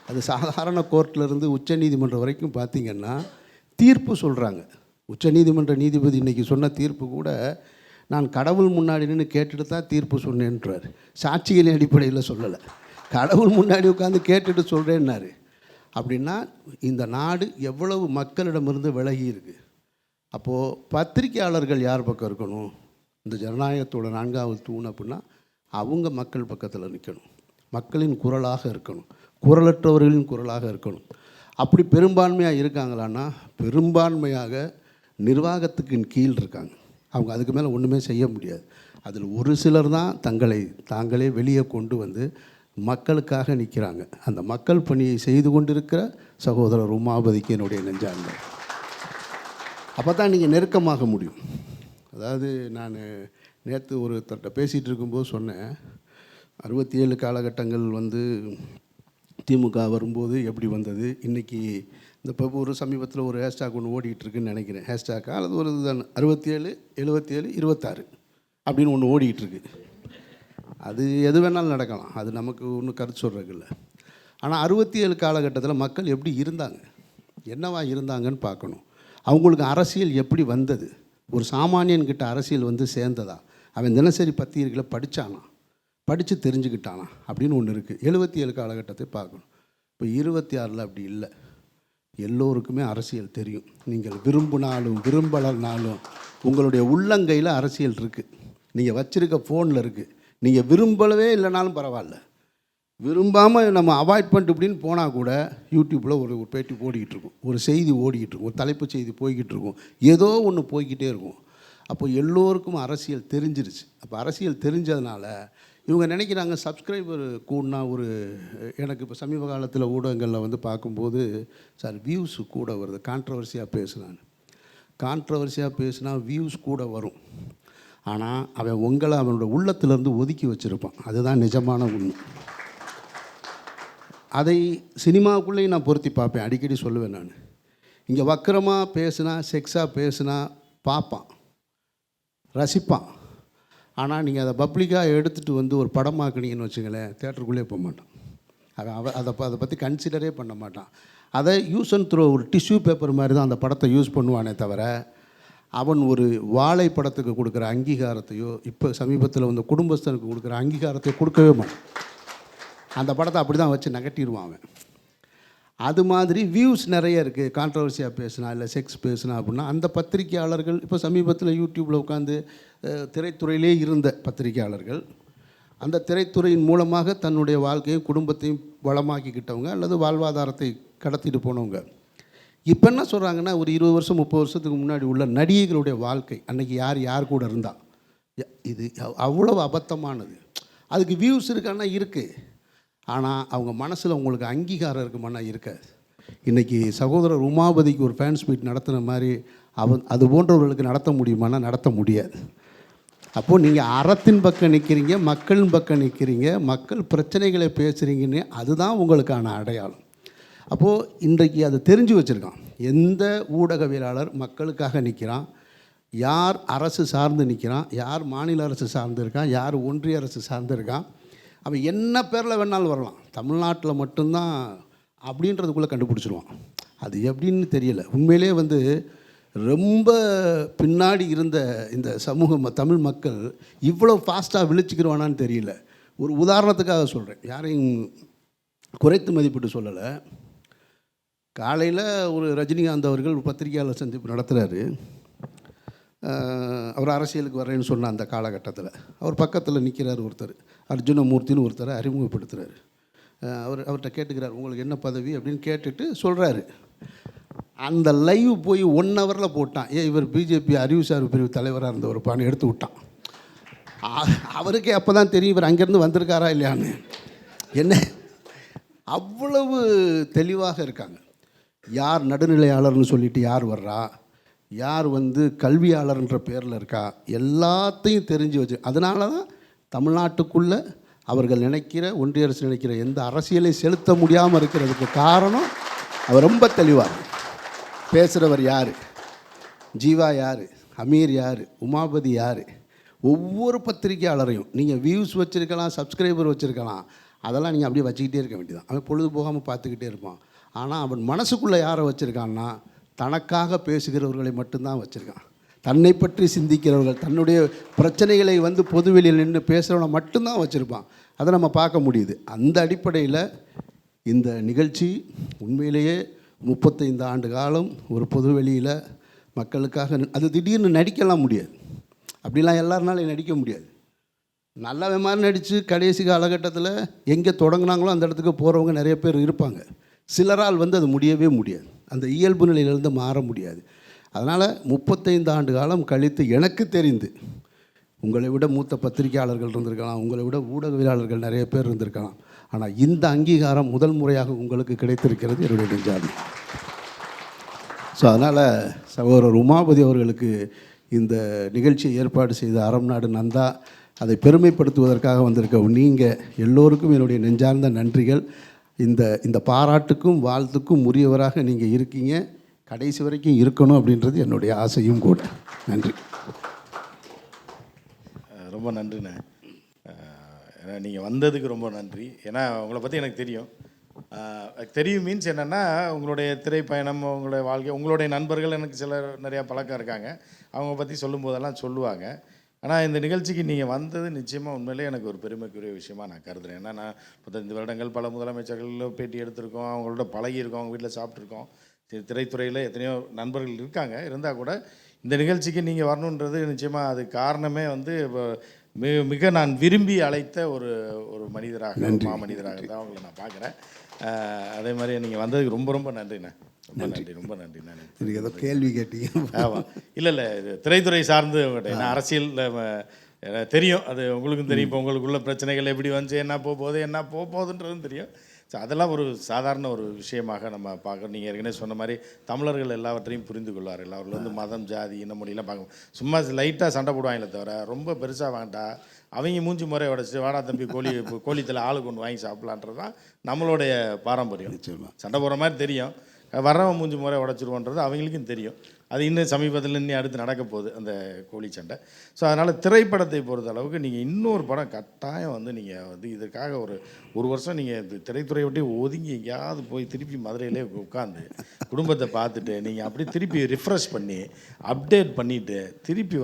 அது சாதாரண கோர்ட்டிலேருந்து உச்ச நீதிமன்றம் வரைக்கும் பார்த்திங்கன்னா தீர்ப்பு சொல்கிறாங்க. உச்ச நீதிமன்ற நீதிபதி இன்றைக்கி சொன்ன தீர்ப்பு கூட நான் கடவுள் முன்னாடி நின்று கேட்டுட்டு தான் தீர்ப்பு சொன்னேன்றார். சாட்சிகளின் அடிப்படையில் சொல்லலை, கடவுள் முன்னாடி உட்காந்து கேட்டுட்டு சொல்கிறேன்னாரு. அப்படின்னா இந்த நாடு எவ்வளவு மக்களிடமிருந்து விலகி இருக்குது. அப்போது பத்திரிக்கையாளர்கள் யார் பக்கம் இருக்கணும்? இந்த ஜனநாயகத்தோட 4வது தூண் அப்படின்னா அவங்க மக்கள் பக்கத்தில் நிற்கணும், மக்களின் குரலாக இருக்கணும், குரலற்றவர்களின் குரலாக இருக்கணும். அப்படி பெரும்பான்மையாக இருக்காங்களான்னா பெரும்பான்மையாக நிர்வாகத்துக்கு கீழ் இருக்காங்க. அவங்க அதுக்கு மேலே ஒன்றுமே செய்ய முடியாது. அதில் ஒரு சிலர் தான் தாங்களே வெளியே கொண்டு வந்து மக்களுக்காக நிற்கிறாங்க. அந்த மக்கள் பணியை செய்து கொண்டிருக்கிற சகோதரர் உமாபதிக்கு என்னுடைய நெஞ்சார்ந்த. அப்போ தான் நீங்கள் நெருக்கமாக முடியும். அதாவது நான் நேற்று ஒருத்தர்கிட்ட பேசிகிட்டு இருக்கும்போது சொன்னேன், 67 காலகட்டங்கள் திமுக வரும்போது எப்படி வந்தது, இன்றைக்கி இந்த இப்போ ஒரு சமீபத்தில் ஒரு ஹேஷ்டாக் ஒன்று ஓடிக்கிட்டுருக்குன்னு நினைக்கிறேன். ஹேஷ்டாக்கா அல்லது ஒரு இதுதான் 67 77 26 அப்படின்னு ஒன்று ஓடிக்கிட்டுருக்கு. அது எது வேணாலும் நடக்கலாம், அது நமக்கு ஒன்றும் கருத்து சொல்கிறதுக்கு இல்லை. ஆனால் 67 காலகட்டத்தில் மக்கள் எப்படி இருந்தாங்க, என்னவா இருந்தாங்கன்னு பார்க்கணும். அவங்களுக்கு அரசியல் எப்படி வந்தது, ஒரு சாமானியன்கிட்ட அரசியல் சேர்ந்ததா, அவன் தினசரி பத்திரிகைகளை படித்தானா, படித்து தெரிஞ்சுக்கிட்டானா அப்படின்னு ஒன்று இருக்குது. 77 காலகட்டத்தை பார்க்கணும். இப்போ 26 அப்படி இல்லை. எல்லோருக்குமே அரசியல் தெரியும். நீங்கள் விரும்பினாலும் விரும்பலனாலும் உங்களுடைய உள்ளங்கையில் அரசியல் இருக்குது, நீங்கள் வச்சுருக்க ஃபோனில் இருக்குது. நீங்கள் விரும்பலவே இல்லைனாலும் பரவாயில்ல, விரும்பாமல் நம்ம அவாய்ட் பண்ணிட்டு இப்படின்னு போனால் கூட யூடியூப்பில் ஒரு பேட்டி ஓடிக்கிட்டு இருக்கும், ஒரு செய்தி ஓடிக்கிட்டு இருக்கும், ஒரு தலைப்பு செய்தி போய்கிட்டு இருக்கும், ஏதோ ஒன்று போய்கிட்டே இருக்கும். அப்போ எல்லோருக்கும் அரசியல் தெரிஞ்சிருச்சு. அப்போ அரசியல் தெரிஞ்சதுனால இவங்க நினைக்கிறாங்க சப்ஸ்கிரைபர் கூடனா எனக்கு இப்போ சமீப காலத்தில் ஊடகங்களில் பார்க்கும்போது சார் வியூஸ் கூட வருது, கான்ட்ரவர்சியாக பேசுனா வியூஸ் கூட வரும். ஆனால் அவன் அவனோட உள்ளத்திலேருந்து ஒதுக்கி வச்சுருப்பான். அதுதான் நிஜமான உண்மை. அதை சினிமாவுக்குள்ளேயும் நான் பொருத்தி பார்ப்பேன், அடிக்கடி சொல்லுவேன் நான். இங்கே வக்கரமாக பேசுனா, செக்ஸாக பேசுனா பார்ப்பான், ரசிப்பான். ஆனால் நீங்கள் அதை பப்ளிக்காக எடுத்துகிட்டு ஒரு படமாக்குனீங்கன்னு வச்சுங்களேன், தேட்டருக்குள்ளே போக மாட்டான். அதை பற்றி கன்சிடரே பண்ண மாட்டான். அதை யூஸ் அண்ட் த்ரோ, ஒரு டிஷ்யூ பேப்பர் மாதிரி தான் அந்த படத்தை யூஸ் பண்ணுவானே தவிர அவன் ஒரு வாழை படத்துக்கு கொடுக்குற அங்கீகாரத்தையோ இப்போ சமீபத்தில் குடும்பஸ்தனுக்கு கொடுக்குற அங்கீகாரத்தையோ கொடுக்கவே மாட்டான். அந்த படத்தை அப்படி தான் வச்சு நகட்டிடுவான் அவன். அது மாதிரி வியூஸ் நிறைய இருக்குது, கான்ட்ரவர்சியாக பேசுனா இல்லை செக்ஸ் பேசுனா அப்படின்னா அந்த பத்திரிக்கையாளர்கள் இப்போ சமீபத்தில் யூடியூப்பில் உட்காந்து திரைத்துறையிலே இருந்த பத்திரிக்கையாளர்கள் அந்த திரைத்துறையின் மூலமாக தன்னுடைய வாழ்க்கையும் குடும்பத்தையும் வளமாக்கிக்கிட்டவங்க அல்லது வாழ்வாதாரத்தை கடத்திட்டு போனவங்க. இப்போ என்ன சொல்கிறாங்கன்னா, ஒரு 20 வருஷம் 30 வருஷத்துக்கு முன்னாடி உள்ள நடிகைகளுடைய வாழ்க்கை, அன்றைக்கி யார் கூட இருந்தா, இது அவ்வளோ அபத்தமானது. அதுக்கு வியூஸ் இருக்கான்னா இருக்குது, ஆனால் அவங்க மனசில் உங்களுக்கு அங்கீகாரம் இருக்குமானா இருக்காது. இன்றைக்கி சகோதரர் உமாபதிக்கு ஒரு ஃபேன்ஸ் மீட் நடத்தின மாதிரி அது போன்றவர்களுக்கு நடத்த முடியுமானா நடத்த முடியாது. அப்போது நீங்கள் அறத்தின் பக்கம் நிற்கிறீங்க, மக்களின் பக்கம் நிற்கிறீங்க, மக்கள் பிரச்சனைகளை பேசுகிறீங்கன்னு, அதுதான் உங்களுக்கான அடையாளம். அப்போது இன்றைக்கு அதை தெரிஞ்சு வச்சுருக்கான். எந்த ஊடகவியலாளர் மக்களுக்காக நிற்கிறான், யார் அரசு சார்ந்து நிற்கிறான், யார் மாநில அரசு சார்ந்து இருக்கான், யார் ஒன்றிய அரசு சார்ந்து இருக்கான், அவன் என்ன பேரில் வேணாலும் வரலாம், தமிழ்நாட்டில் மட்டும்தான் அப்படின்றதுக்குள்ளே கண்டுபிடிச்சிருவான். அது எப்படின்னு தெரியல. உண்மையிலே ரொம்ப பின்னாடி இருந்த இந்த தமிழ் மக்கள் இவ்வளோ ஃபாஸ்ட்டாக விழிச்சிக்கிடுவானான்னு தெரியல. ஒரு உதாரணத்துக்காக சொல்கிறேன், யாரையும் குறைத்து மதிப்பிட்டு சொல்லலை. காலையில் ஒரு ரஜினிகாந்த் அவர்கள் பத்திரிகையாளர் சந்திப்பு நடத்துகிறாரு. அவர் அரசியலுக்கு வரேன்னு சொன்ன அந்த காலகட்டத்தில் அவர் பக்கத்தில் நிற்கிறார் ஒருத்தர், அர்ஜுனமூர்த்தின்னு ஒருத்தரை அறிமுகப்படுத்துகிறார். அவர்கிட்ட கேட்டுக்கிறார், உங்களுக்கு என்ன பதவி அப்படின்னு கேட்டுட்டு சொல்கிறாரு. அந்த லைவ் போய் 1 ஹவரில் போட்டான். இவர் பிஜேபி அறிவுசார் பிரிவு தலைவராக இருந்த ஒரு பானை எடுத்து விட்டான். அவருக்கே அப்போ தான் தெரியும் இவர் அங்கேருந்து வந்திருக்காரா இல்லையான்னு. என்ன அவ்வளவு தெளிவாக இருக்காங்க. யார் நடுநிலையாளர்னு சொல்லிட்டு யார் வர்றா, யார் கல்வியாளர்ன்ற பேரில் இருக்கா, எல்லாத்தையும் தெரிஞ்சு வச்சு. அதனால தான் தமிழ்நாட்டுக்குள்ளே அவர்கள் நினைக்கிற, ஒன்றிய அரசு நினைக்கிற எந்த அரசியலை செலுத்த முடியாமல் இருக்கிறதுக்கு காரணம் அவர் ரொம்ப தெளிவார். பேசுகிறவர் யார், ஜீவா யார், அமீர் யார், உமாபதி யார், ஒவ்வொரு பத்திரிகையாளரையும் நீங்கள் வியூஸ் வச்சுருக்கலாம், சப்ஸ்கிரைபர் வச்சுருக்கலாம், அதெல்லாம் நீங்கள் அப்படியே வச்சுக்கிட்டே இருக்க வேண்டியதான். அவன் பொழுது போகாமல் பார்த்துக்கிட்டே இருப்பான். ஆனால் அவன் மனசுக்குள்ளே யாரை வச்சுருக்கான்னா, தனக்காக பேசுகிறவர்களை மட்டும்தான் வச்சுருக்கான். தன்னை பற்றி சிந்திக்கிறவர்கள், தன்னுடைய பிரச்சனைகளை பொதுவெளியில் நின்று பேசுகிறவனை மட்டும்தான் வச்சுருப்பான். அதை நம்ம பார்க்க முடியுது. அந்த அடிப்படையில் இந்த நிகழ்ச்சி உண்மையிலேயே 35 ஆண்டு காலம் ஒரு பொதுவெளியில் மக்களுக்காக அது திடீர்னு நடிக்கலாம் முடியாது. அப்படிலாம் எல்லாருனாலும் நடிக்க முடியாது. நல்ல மாதிரி நடித்து கடைசி காலகட்டத்தில் எங்கே தொடங்கினாங்களோ அந்த இடத்துக்கு போகிறவங்க நிறைய பேர் இருப்பாங்க. சிலரால் அது முடியவே முடியாது, அந்த இயல்பு நிலையிலேருந்து மாற முடியாது. அதனால் 35 ஆண்டு காலம் கழித்து எனக்கு தெரிந்து உங்களை விட மூத்த பத்திரிகையாளர்கள் இருந்திருக்கலாம், உங்களை விட ஊடகவியலாளர்கள் நிறைய பேர் இருந்திருக்கலாம். ஆனால் இந்த அங்கீகாரம் முதல் முறையாக உங்களுக்கு கிடைத்திருக்கிறது என்னுடைய நெஞ்சாதி. ஸோ அதனால் சகோதரர் உமாபதி அவர்களுக்கு இந்த நிகழ்ச்சியை ஏற்பாடு செய்த அறம் நாடு நந்தா, அதை பெருமைப்படுத்துவதற்காக வந்திருக்க நீங்கள் எல்லோருக்கும் என்னுடைய நெஞ்சார்ந்த நன்றிகள். இந்த பாராட்டுக்கும் வாழ்த்துக்கும் உரியவராக நீங்கள் இருக்கீங்க, கடைசி வரைக்கும் இருக்கணும் அப்படின்றது என்னுடைய ஆசையும் கூட. நன்றி. ரொம்ப நன்றிண்ணே. ஏன்னா நீங்கள் வந்ததுக்கு ரொம்ப நன்றி. ஏன்னா உங்களை பற்றி எனக்கு தெரியும். தெரியும் மீன்ஸ் என்னென்னா, உங்களுடைய திரைப்பயணம், உங்களுடைய வாழ்க்கை, உங்களுடைய நண்பர்கள் எனக்கு சிலர் நிறையா பழக்கம் இருக்காங்க, அவங்க பற்றி சொல்லும்போதெல்லாம் சொல்லுவாங்க. ஆனால் இந்த நிகழ்ச்சிக்கு நீங்கள் வந்தது நிச்சயமாக உண்மையிலே எனக்கு ஒரு பெருமைக்குரிய விஷயமாக நான் கருதுகிறேன். ஏன்னா நான் 35 வருடங்கள் பல முதலமைச்சர்கள் பேட்டி எடுத்திருக்கோம், அவங்களோட பழகியிருக்கோம், அவங்க வீட்டில் சாப்பிட்ருக்கோம். திரைத்துறையில் எத்தனையோ நண்பர்கள் இருக்காங்க. இருந்தால் கூட இந்த நிகழ்ச்சிக்கு நீங்கள் வரணுன்றது நிச்சயமாக அது காரணமே மிக நான் விரும்பி அழைத்த ஒரு மனிதராக, மாமனிதராக தான் அவங்களை நான் பார்க்குறேன். அதே மாதிரி நீங்கள் வந்ததுக்கு ரொம்ப ரொம்ப நன்றிண்ணே. ரொம்ப நன்றி, ரொம்ப நன்றி. நான் எனக்கு ஏதோ கேள்வி கேட்டீங்க. ஆமாம், இல்லை இது திரைத்துறை சார்ந்து உங்கள்கிட்ட நான் அரசியல் தெரியும், அது உங்களுக்கும் தெரியும். இப்போ உங்களுக்குள்ள பிரச்சனைகள் எப்படி வந்துச்சு, என்ன போகுதுன்றதும் தெரியும். ஸோ அதெல்லாம் ஒரு சாதாரண ஒரு விஷயமாக நம்ம பார்க்குறோம். நீங்கள் ஏற்கனவே சொன்ன மாதிரி தமிழர்கள் எல்லாவற்றையும் புரிந்து கொள்வார்கள். அவர்கள் மதம், ஜாதி, இன மொழியெல்லாம் பார்க்க சும்மா லைட்டாக சண்டை போடுவாங்களே தவிர ரொம்ப பெருசாக வேண்டாம். அவங்க மூஞ்சி முறை உடச்சி வாடா தம்பி கோழித்தில் ஆளுக்கு ஒன்று வாங்கி சாப்பிட்லான்றது தான் நம்மளுடைய பாரம்பரியம். சண்டை போடுற மாதிரி தெரியும், வர்றவன் மூஞ்சி முறை உடச்சிருவோன்றது அவங்களுக்கும் தெரியும். அது இன்னும் சமீபத்தில் இன்னும் அடுத்து நடக்க போகுது அந்த கோழி சண்டை. ஸோ அதனால் திரைப்படத்தை பொறுத்த அளவுக்கு நீங்கள் இன்னொரு படம் கட்டாயம் நீங்கள் இதற்காக ஒரு வருஷம் நீங்கள் திரைத்துறையை விட்டு ஒதுங்கி எங்கேயாவது போய் திருப்பி மதுரையிலே உட்காந்து குடும்பத்தை பார்த்துட்டு நீங்கள் அப்படி திருப்பி ரிஃப்ரெஷ் பண்ணி அப்டேட் பண்ணிவிட்டு திருப்பி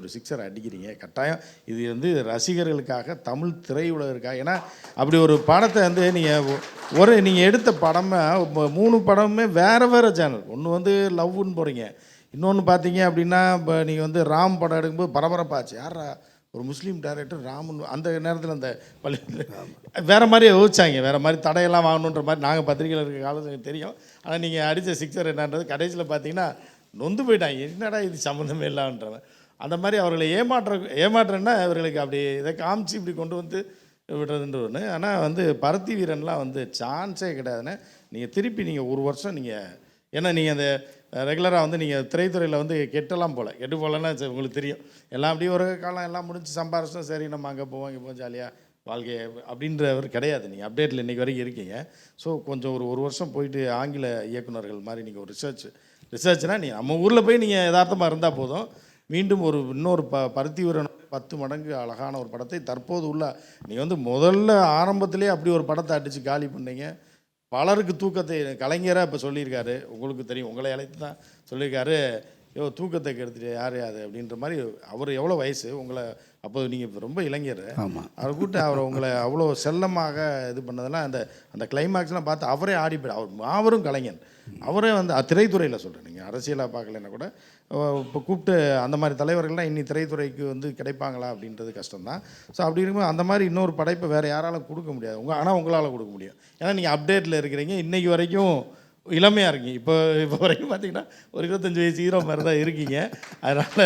ஒரு சிக்ஸர் அடிக்கிறீங்க. கட்டாயம் இது ரசிகர்களுக்காக, தமிழ் திரையுலகிற்காக. ஏன்னா அப்படி ஒரு படத்தை நீங்கள் எடுத்த படமே 3 படமுமே வேறு சேனல். ஒன்று லவ்னு போகிறீங்க, இன்னொன்று பார்த்தீங்க அப்படின்னா இப்போ நீங்கள் ராம் படம் எடுக்கும்போது பரபரப்பாச்சு, யாரா ஒரு முஸ்லீம் டைரக்டர் ராமன் அந்த நேரத்தில் அந்த வேறு மாதிரி யோசிச்சாங்க, வேறு மாதிரி தடையெல்லாம் வாங்கணுன்ற மாதிரி நாங்கள் பத்திரிகையில் இருக்க காலத்தில் தெரியும். ஆனால் நீங்கள் அடித்த சிக்ஸர் என்னன்றது கடைசியில் பார்த்தீங்கன்னா நொந்து போயிட்டாங்க, என்னடா இது சம்மந்தமே இல்லாமன்றவன். அந்த மாதிரி அவர்களை ஏமாற்றன்னா இவர்களுக்கு அப்படி இதை காமிச்சு இப்படி கொண்டு வந்து விடுறதுன்ற ஒன்று. ஆனால் வந்து பருத்தி வீரன்லாம் வந்து சான்ஸே கிடையாதுன்னு. நீங்கள் திருப்பி நீங்கள் ஒரு வருஷம் நீங்கள், ஏன்னா நீங்கள் அந்த ரெகுலராக வந்து நீங்கள் திரைத்துறையில் வந்து கெட்டு போகலன்னா உங்களுக்கு தெரியும். எல்லாம் அப்படியே ஒரு காலம் எல்லாம் முடிஞ்சு சம்பாரிச்சோம், சரி நம்ம அங்கே போவோம் இங்கே போவோம் ஜாலியாக வாழ்க்கை அப்படின்றவர் கிடையாது. நீங்கள் அப்டேட்டில் இன்றைக்கி வரைக்கும் இருக்கீங்க. ஸோ கொஞ்சம் ஒரு வருஷம் போயிட்டு ஆங்கில இயக்குநர்கள் மாதிரி நீங்கள் ஒரு ரிசர்ச்னால் நீங்கள் நம்ம ஊரில் போய் நீங்கள் யதார்த்தமாக இருந்தால் போதும். மீண்டும் இன்னொரு பருத்தி வீரன் 10 மடங்கு அழகான ஒரு படத்தை தற்போது உள்ள நீங்கள் வந்து முதல்ல ஆரம்பத்திலே அப்படி ஒரு படத்தை அடித்து காலி பண்ணீங்க. பலருக்கு தூக்கத்தை கலைஞராக இப்போ சொல்லியிருக்காரு, உங்களுக்கு தெரியும், உங்களை அழைத்து தான் சொல்லியிருக்காரு, தூக்கத்தை கெடுத்துட்டு யார் அது அப்படின்ற மாதிரி. அவர் எவ்வளோ வயசு உங்களை அப்போ, நீங்கள் ரொம்ப இளைஞர். ஆமாம். அவரை கூப்பிட்டு உங்களை அவ்வளோ செல்லமாக இது பண்ணதெல்லாம் அந்த கிளைமேக்ஸ்லாம் பார்த்து அவரே ஆடி போய்டு. அவர் மாபெரும் கலைஞன். அவரே வந்து திரைத்துறையில் சொல்கிறேன், நீங்கள் அரசியலாக பார்க்கலன்னா கூட இப்போ கூப்பிட்டு அந்த மாதிரி தலைவர்கள்லாம் இன்னி திரைத்துறைக்கு வந்து கிடைப்பாங்களா அப்படின்றது கஷ்டம்தான். ஸோ அப்படி இருக்கும்போது அந்த மாதிரி இன்னொரு படைப்பை வேறு யாராலும் கொடுக்க முடியாது. ஆனால் உங்களால் கொடுக்க முடியும். ஏன்னா நீங்கள் அப்டேட்டில் இருக்கிறீங்க, இன்றைக்கி வரைக்கும் இளமையாக இருக்கீங்க. இப்போ வரைக்கும் பார்த்தீங்கன்னா ஒரு 25 வயசு ஹீரோ மாதிரி தான் இருக்கீங்க. அதனால்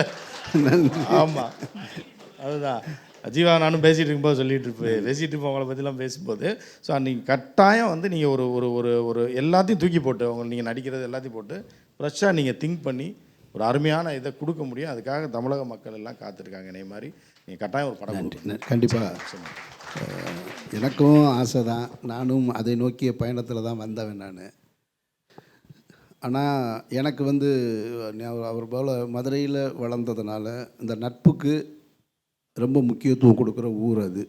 ஆமாம், அதுதான் ஜீவா நானும் பேசிகிட்டு இருக்கும்போது பேசிகிட்டு இருப்போம் உங்களை பற்றிலாம் பேசும்போது. ஸோ நீங்கள் கட்டாயம் வந்து நீங்கள் ஒரு எல்லாத்தையும் தூக்கி போட்டு நீங்கள் நடிக்கிறது எல்லாத்தையும் போட்டு ஃப்ரெஷ்ஷாக நீங்கள் திங்க் பண்ணி ஒரு அருமையான இதை கொடுக்க முடியும். அதுக்காக தமிழக மக்கள் எல்லாம் காத்திருக்காங்க. இதே மாதிரி நீங்கள் கட்டாயம் ஒரு படம் கண்டிப்பாக. எனக்கும் ஆசை தான், நானும் அதை நோக்கிய பயணத்தில் தான் வந்தவன் நான். ஆனால் எனக்கு வந்து அவர் போல் மதுரையில் வளர்ந்ததுனால இந்த நட்புக்கு ரொம்ப முக்கியத்துவம் கொடுக்குற ஊர் அது.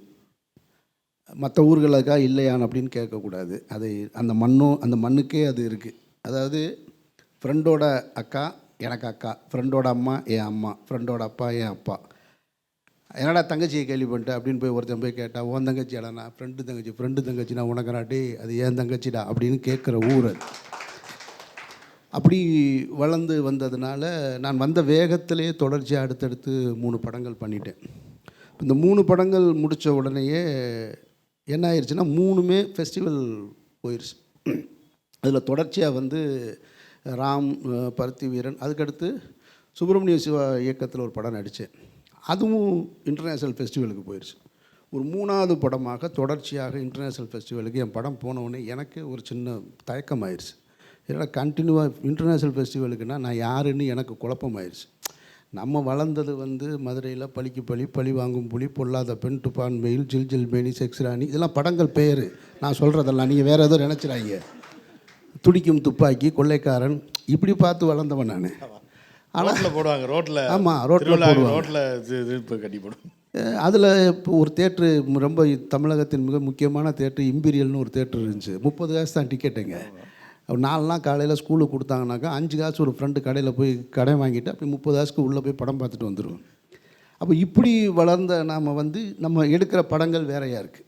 மற்ற ஊர்களுக்கா இல்லையான் அப்படின்னு கேட்கக்கூடாது. அதை அந்த மண்ணுக்கே அது இருக்குது. அதாவது ஃப்ரெண்டோட அக்கா எனக்கு அக்கா, ஃப்ரெண்டோட அம்மா என் அம்மா, ஃப்ரெண்டோட அப்பா என் அப்பா. என்னடா தங்கச்சியை கேள்வி பண்ணிட்டேன் அப்படின்னு போய் ஒருத்தன் போய் கேட்டால், உன் தங்கச்சி அடனா ஃப்ரெண்டு தங்கச்சினா உனக்கராட்டி அது ஏன் தங்கச்சிடா அப்படின்னு கேட்குற ஊர் அது. அப்படி வளர்ந்து வந்ததுனால நான் வந்த வேகத்திலே தொடர்ச்சியாக அடுத்தடுத்து 3 படங்கள் பண்ணிட்டேன். இந்த 3 படங்கள் முடித்த உடனேயே என்ன ஆயிடுச்சுன்னா 3மே ஃபெஸ்டிவல் போயிடுச்சு. அதில் தொடர்ச்சியாக வந்து ராம், பருத்தி வீரன், அதுக்கடுத்து சுப்பிரமணிய சிவா இயக்கத்தில் ஒரு படம் நடித்தேன். அதுவும் இன்டர்நேஷ்னல் ஃபெஸ்டிவலுக்கு போயிடுச்சு. ஒரு 3வது படமாக தொடர்ச்சியாக இன்டர்நேஷ்னல் ஃபெஸ்டிவலுக்கு என் படம் போனவுடனே எனக்கு ஒரு சின்ன தயக்கம் ஆயிடுச்சு. ஏன்னா கண்டினியூவாக இன்டர்நேஷ்னல் ஃபெஸ்டிவலுக்குன்னா நான் யாருன்னு எனக்கு குழப்பமாயிடுச்சு. நம்ம வளர்ந்தது வந்து மதுரையில் பழிக்கு பழி வாங்கும் புலி, பொல்லாத பெண், துப்பான் வெயில், ஜில் மேனி, செக்ஸ்ராணி, இதெல்லாம் படங்கள் பேர். நான் சொல்கிறதெல்லாம் நீங்கள் வேறு ஏதோ நினச்சிடாங்க. துடிக்கும் துப்பாக்கி, கொள்ளைக்காரன், இப்படி பார்த்து வளர்ந்தவன் நான். ஆனால் போடுவாங்க ரோட்டில். ஆமாம், ரோட்டில் கட்டி போடுவோம். அதில் இப்போ ஒரு தேட்ரு ரொம்ப தமிழகத்தின் மிக முக்கியமான தேட்ரு இம்பீரியல்னு ஒரு தேட்ரு இருந்துச்சு. 30 காசு தான் டிக்கெட்டுங்க. 4 நாள் காலையில் ஸ்கூலுக்கு கொடுத்தாங்கனாக்கா 5 காசு ஒரு ஃப்ரெண்டு கடையில் போய் கடை வாங்கிட்டு அப்படி 30 காசுக்கு உள்ளே போய் படம் பார்த்துட்டு வந்துடுவோம். அப்போ இப்படி வளர்ந்த நாம் வந்து நம்ம எடுக்கிற படங்கள் வேறையாக இருக்குது,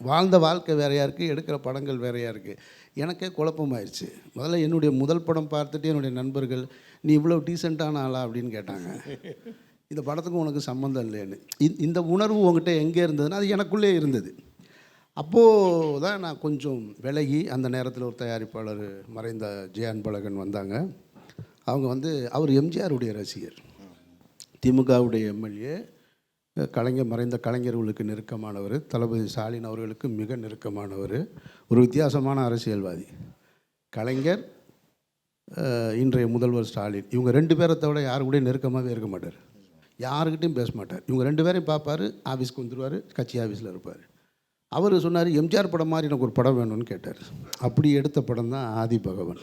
வாழ்ந்த வாழ்க்கை வேறையாக இருக்குது, எடுக்கிற படங்கள் வேறையாக இருக்குது. எனக்கே குழப்பமாயிருச்சு. முதல்ல என்னுடைய முதல் படம் பார்த்துட்டு என்னுடைய நண்பர்கள், நீ இவ்வளோ டீசெண்டான ஆளா அப்படின்னு கேட்டாங்க. இந்த படத்துக்கும் உனக்கு சம்மந்தம் இல்லைன்னு. இந்த உணர்வு உங்ககிட்ட எங்கே இருந்ததுன்னா அது எனக்குள்ளே இருந்தது. அப்போது தான் நான் கொஞ்சம் விலகி, அந்த நேரத்தில் ஒரு தயாரிப்பாளர் மறைந்த ஜே அன்பழகன் வந்தாங்க. அவங்க வந்து அவர் எம்ஜிஆருடைய ரசிகர், திமுகவுடைய எம்எல்ஏ, மறைந்த கலைஞர்களுக்கு நெருக்கமானவர், தளபதி ஸ்டாலின் அவர்களுக்கு மிக நெருக்கமானவர், ஒரு வித்தியாசமான அரசியல்வாதி. கலைஞர், இன்றைய முதல்வர் ஸ்டாலின், இவங்க 2 பேரை தவிர யாரு கூட நெருக்கமாகவே இருக்க மாட்டார், யாருக்கிட்டையும் பேச மாட்டார். இவங்க 2 பேரையும் பார்ப்பார், ஆஃபீஸ்க்கு வந்துடுவார், கட்சி ஆஃபீஸில் இருப்பார். அவர் சொன்னார், எம்ஜிஆர் படம் மாதிரி எனக்கு ஒரு படம் வேணும்னு கேட்டார். அப்படி எடுத்த படம் தான் ஆதி பகவன்.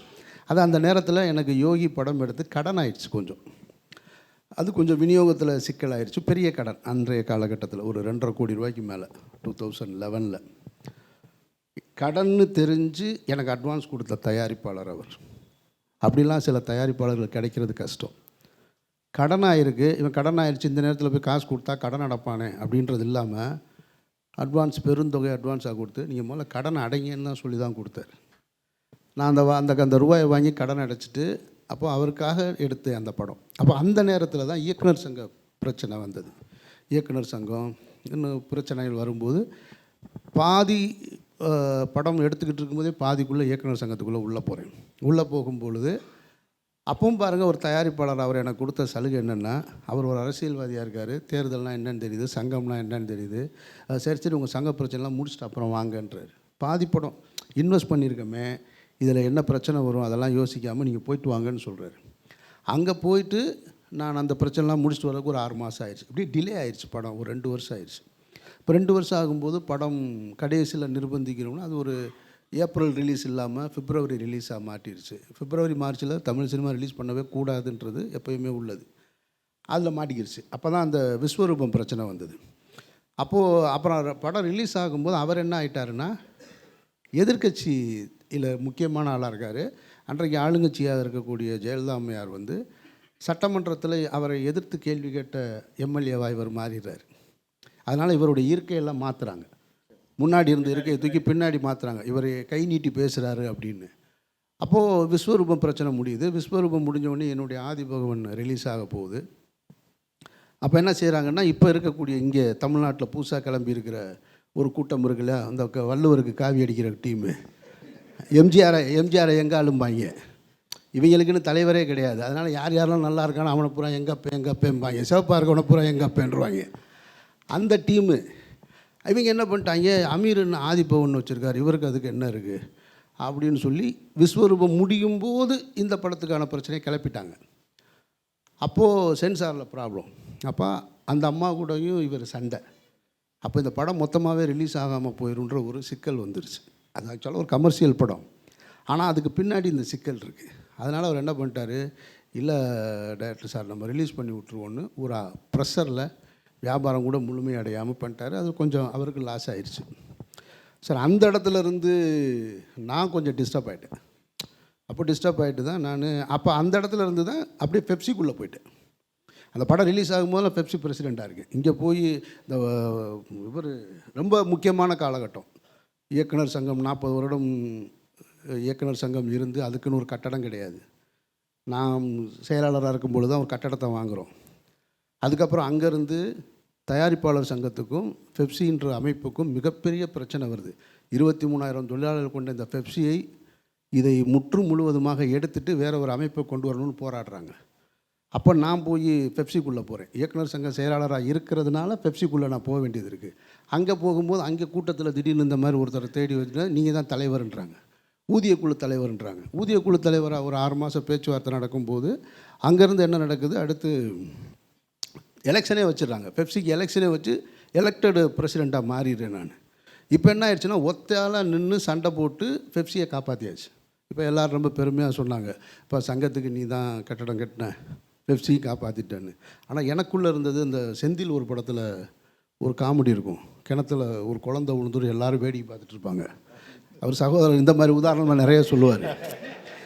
அது அந்த நேரத்தில் எனக்கு யோகி படம் எடுத்து கடன் ஆயிடுச்சு கொஞ்சம். அது கொஞ்சம் விநியோகத்தில் சிக்கலாயிடுச்சு, பெரிய கடன். அன்றைய காலகட்டத்தில் ஒரு 2.5 கோடி ரூபாய்க்கு மேலே 2011 கடன்னு தெரிஞ்சு எனக்கு அட்வான்ஸ் கொடுத்த தயாரிப்பாளர் அவர். அப்படிலாம் சில தயாரிப்பாளர்கள் கிடைக்கிறது கஷ்டம். கடன் ஆகிருக்கு, இவன் கடன் ஆயிடுச்சு, இந்த நேரத்தில் போய் காசு கொடுத்தா கடன் அடைப்பானே அப்படின்றது இல்லாமல் அட்வான்ஸ் பெருந்தொகை அட்வான்ஸாக கொடுத்து நீங்கள் முதல்ல கடன் அடைங்கன்னு தான் சொல்லி தான் கொடுத்தார். நான் அந்த ரூபாயை வாங்கி கடன் அடைச்சிட்டு அப்போ அவருக்காக எடுத்தேன் அந்த படம். அப்போ அந்த நேரத்தில் தான் இயக்குனர் சங்க பிரச்சனை வந்தது. இயக்குனர் சங்கம் இன்னும் பிரச்சனைகள் வரும்போது பாதி படம் எடுத்துக்கிட்டு இருக்கும்போதே பாதிக்குள்ளே இயக்குனர் சங்கத்துக்குள்ளே உள்ளே போகிறேன். உள்ளே போகும்பொழுது அப்பவும் பாருங்கள், ஒரு தயாரிப்பாளர் அவர் எனக்கு கொடுத்த சலுகை என்னென்னா, அவர் ஒரு அரசியல்வாதியாக இருக்கார், தேர்தல்னால் என்னென்னு தெரியுது, சங்கம்னா என்னென்னு தெரியுது, சரி சரி உங்கள் சங்க பிரச்சனைலாம் முடிச்சுட்டு அப்புறம் வாங்கன்றார். பாதி படம் இன்வெஸ்ட் பண்ணியிருக்கோமே, இதில் என்ன பிரச்சனை வரும் அதெல்லாம் யோசிக்காமல் நீங்கள் போயிட்டு வாங்கன்னு சொல்கிறாரு. அங்கே போயிட்டு நான் அந்த பிரச்சனைலாம் முடிச்சுட்டு வரதுக்கு ஒரு 6 மாதம் ஆயிடுச்சு. இப்படி டிலே ஆயிடுச்சு படம், ஒரு 2 வருஷம் ஆயிடுச்சு. இப்போ 2 வருஷம் ஆகும்போது படம் கடைசியில் நிர்பந்திக்கணும்னா அது ஒரு ஏப்ரல் ரிலீஸ் இல்லாமல் பிப்ரவரி ரிலீஸாக மாட்டிடுச்சு. பிப்ரவரி மார்ச்சில் தமிழ் சினிமா ரிலீஸ் பண்ணவே கூடாதுன்றது எப்போயுமே உள்ளது. அதில் மாட்டிக்கிடுச்சு. அப்போ தான் அந்த விஸ்வரூபம் பிரச்சனை வந்தது. அப்போது அப்புறம் படம் ரிலீஸ் ஆகும்போது அவர் என்ன ஆகிட்டாருன்னா, எதிர்க்கட்சியில் முக்கியமான ஆளாக இருக்கார். அன்றைக்கு ஆளுங்கட்சியாக இருக்கக்கூடிய ஜெயலலிதா அம்மையார் வந்து சட்டமன்றத்தில் அவரை எதிர்த்து கேள்வி கேட்ட எம்எல்ஏவாக இவர் மாறிடுறார். அதனால் இவருடைய இருக்கையெல்லாம் மாற்றுறாங்க. முன்னாடி இருந்த இருக்கையை தூக்கி பின்னாடி மாற்றுறாங்க. இவர் கை நீட்டி பேசுகிறாரு அப்படின்னு. அப்போது விஸ்வரூபம் பிரச்சனை முடியுது. விஸ்வரூபம் முடிஞ்சவொடனே என்னுடைய ஆதிபகவன் ரிலீஸ் ஆக போகுது. அப்போ என்ன செய்கிறாங்கன்னா, இப்போ இருக்கக்கூடிய இங்கே தமிழ்நாட்டில் புதுசாக கிளம்பி இருக்கிற ஒரு கூட்டம் இருக்குல்ல, அந்த வள்ளுவருக்கு காவி அடிக்கிற டீமு, எம்ஜிஆரை எங்கே ஆளும்பாங்க. இவங்களுக்குன்னு தலைவரே கிடையாது. அதனால் யார் யாரெல்லாம் நல்லா இருக்கானோ அவனை பூரா எங்கப்பேம்பாங்க, சிவப்பாக இருக்கவனை பூரா எங்கப்பேன்றுவாங்க. அந்த டீமு இவங்க என்ன பண்ணிட்டாங்க, அமீர்னு ஆதிபவன் வச்சுருக்காரு, இவருக்கு அதுக்கு என்ன இருக்குது அப்படின்னு சொல்லி விஸ்வரூபம் முடியும் போது இந்த படத்துக்கான பிரச்சனையை கிளப்பிட்டாங்க. அப்போது சென்சாரில் ப்ராப்ளம். அப்போ அந்த அம்மா கூடயும் இவர் சண்டை. அப்போ இந்த படம் மொத்தமாகவே ரிலீஸ் ஆகாமல் போயிடுன்ற ஒரு சிக்கல் வந்துருச்சு. அது ஆக்சுவலாக ஒரு கமர்ஷியல் படம், ஆனால் அதுக்கு பின்னாடி இந்த சிக்கல் இருக்குது. அதனால் அவர் என்ன பண்ணிட்டார், இல்லை டைரக்டர் சார் நம்ம ரிலீஸ் பண்ணி விட்ருவோன்னு ஒரு ப்ரெஷரில் வியாபாரம் கூட முழுமையடையாமல் பண்ணிட்டார். அது கொஞ்சம் அவருக்கு லாஸ் ஆயிடுச்சு. சார் அந்த இடத்துல இருந்து நான் கொஞ்சம் டிஸ்டர்ப் ஆகிட்டேன். அப்போ டிஸ்டர்ப் ஆகிட்டு தான் நான் அப்போ அந்த இடத்துல இருந்து தான் அப்படியே பெப்சிக்குள்ளே போயிட்டேன். அந்த படம் ரிலீஸ் ஆகும்போது நான் பெப்சி பிரசிடெண்ட்டாக இருக்கேன். இங்கே போய் இந்த இவர் ரொம்ப முக்கியமான காலகட்டம். இயக்குனர் சங்கம் 40 வருடம் இயக்குனர் சங்கம் இருந்து அதுக்குன்னு ஒரு கட்டடம் கிடையாது. நான் செயலாளராக இருக்கும்பொழுது தான் ஒரு கட்டடத்தை வாங்குகிறோம். அதுக்கப்புறம் அங்கேருந்து தயாரிப்பாளர் சங்கத்துக்கும் பெப்சின்ற அமைப்புக்கும் மிகப்பெரிய பிரச்சனை வருது. 23,000 தொழிலாளர்கள் கொண்ட இந்த பெப்சியை இதை முழுவதுமாக எடுத்துகிட்டு வேறு ஒரு அமைப்பை கொண்டு வரணும்னு போராடுறாங்க. அப்போ நான் போய் பெப்சிக்குள்ளே போகிறேன். இயக்குனர் சங்க செயலாளராக இருக்கிறதுனால பெப்சிக்குள்ளே நான் போக வேண்டியது இருக்குது. அங்கே போகும்போது அங்கே கூட்டத்தில் திடீர்னு இந்த மாதிரி ஒருத்தரை தேடி வச்சுட்டு நீங்கள் தான் தலைவர்ன்றாங்க, ஊதியக்குழு தலைவர்ன்றாங்க. ஊதியக்குழு தலைவராக ஒரு 6 மாதம் பேச்சுவார்த்தை நடக்கும்போது அங்கேருந்து என்ன நடக்குது, அடுத்து எலெக்ஷனே வச்சிடுறாங்க. பெப்சிக்கு எலெக்ஷனே வச்சு எலெக்டடு பிரசிடெண்ட்டாக மாறிடுறேன் நான். இப்போ என்ன ஆயிடுச்சுன்னா, ஒத்தையால் நின்று சண்டை போட்டு பெப்சியை காப்பாற்றியாச்சு. இப்போ எல்லோரும் ரொம்ப பெருமையாக சொன்னாங்க, இப்போ சங்கத்துக்கு நீ தான் கட்டடம் கட்டின, பெப்சியை காப்பாற்றிட்டேன்னு. ஆனால் எனக்குள்ளே இருந்தது, இந்த செந்தில் ஒரு படத்தில் ஒரு காமெடி இருக்கும், கிணத்துல ஒரு குழந்தை விழுந்துட்டு எல்லோரும் வேடிக்கை பார்த்துட்டு இருப்பாங்க. அவர் சகோதரர் இந்த மாதிரி உதாரணமாக நிறைய சொல்லுவார்.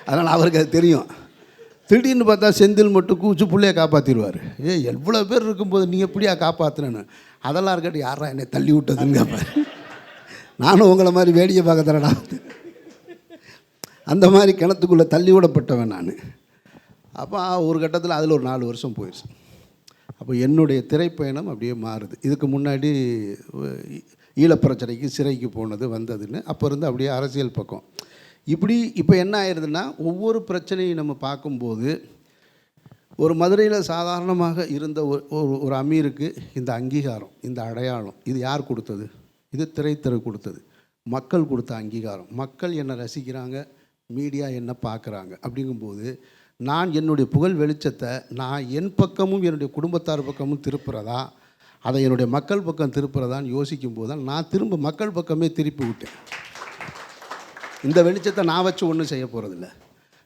அதனால் அவருக்கு அது தெரியும். திடீர்னு பார்த்தா செந்தில் மட்டும் கூச்சு பிள்ளையை காப்பாற்றிடுவார். எவ்வளோ பேர் இருக்கும்போது நீ எப்படியா காப்பாற்றுனேன்னு. அதெல்லாம் இருக்கட்டும், யாரா என்னை தள்ளி விட்டதுன்னு கேட்பார். நானும் உங்களை மாதிரி வேடிக்கை பார்க்க தரடா. அந்த மாதிரி கிணத்துக்குள்ளே தள்ளி விடப்பட்டவன் நான். அப்போ ஒரு கட்டத்தில் அதில் ஒரு 4 வருஷம் போயிடுச்சு. அப்போ என்னுடைய திரைப்பயணம் அப்படியே மாறுது. இதுக்கு முன்னாடி ஈழப்பிரச்சனைக்கு சிறைக்கு போனது வந்ததுன்னு, அப்போ இருந்து அப்படியே அரசியல் பக்கம் இப்படி. இப்போ என்ன ஆயிடுதுன்னா, ஒவ்வொரு பிரச்சனையும் நம்ம பார்க்கும்போது, ஒரு மதுரையில் சாதாரணமாக இருந்த ஒரு அமீருக்கு இந்த அங்கீகாரம், இந்த அடையாளம், இது யார் கொடுத்தது? இது திரைத்துறை கொடுத்தது, மக்கள் கொடுத்த அங்கீகாரம். மக்கள் என்னை ரசிக்கிறாங்க, மீடியா என்ன பார்க்குறாங்க. அப்படிங்கும்போது நான் என்னுடைய புகழ் வெளிச்சத்தை நான் என் பக்கமும் என்னுடைய குடும்பத்தார் பக்கமும் திருப்புறதா, அதை என்னுடைய மக்கள் பக்கம் திருப்புறதான்னு யோசிக்கும் போது தான் நான் திரும்ப மக்கள் பக்கமே திருப்பி விட்டேன். இந்த வெளிச்சத்தை நான் வச்சு ஒன்றும் செய்ய போகிறதில்ல,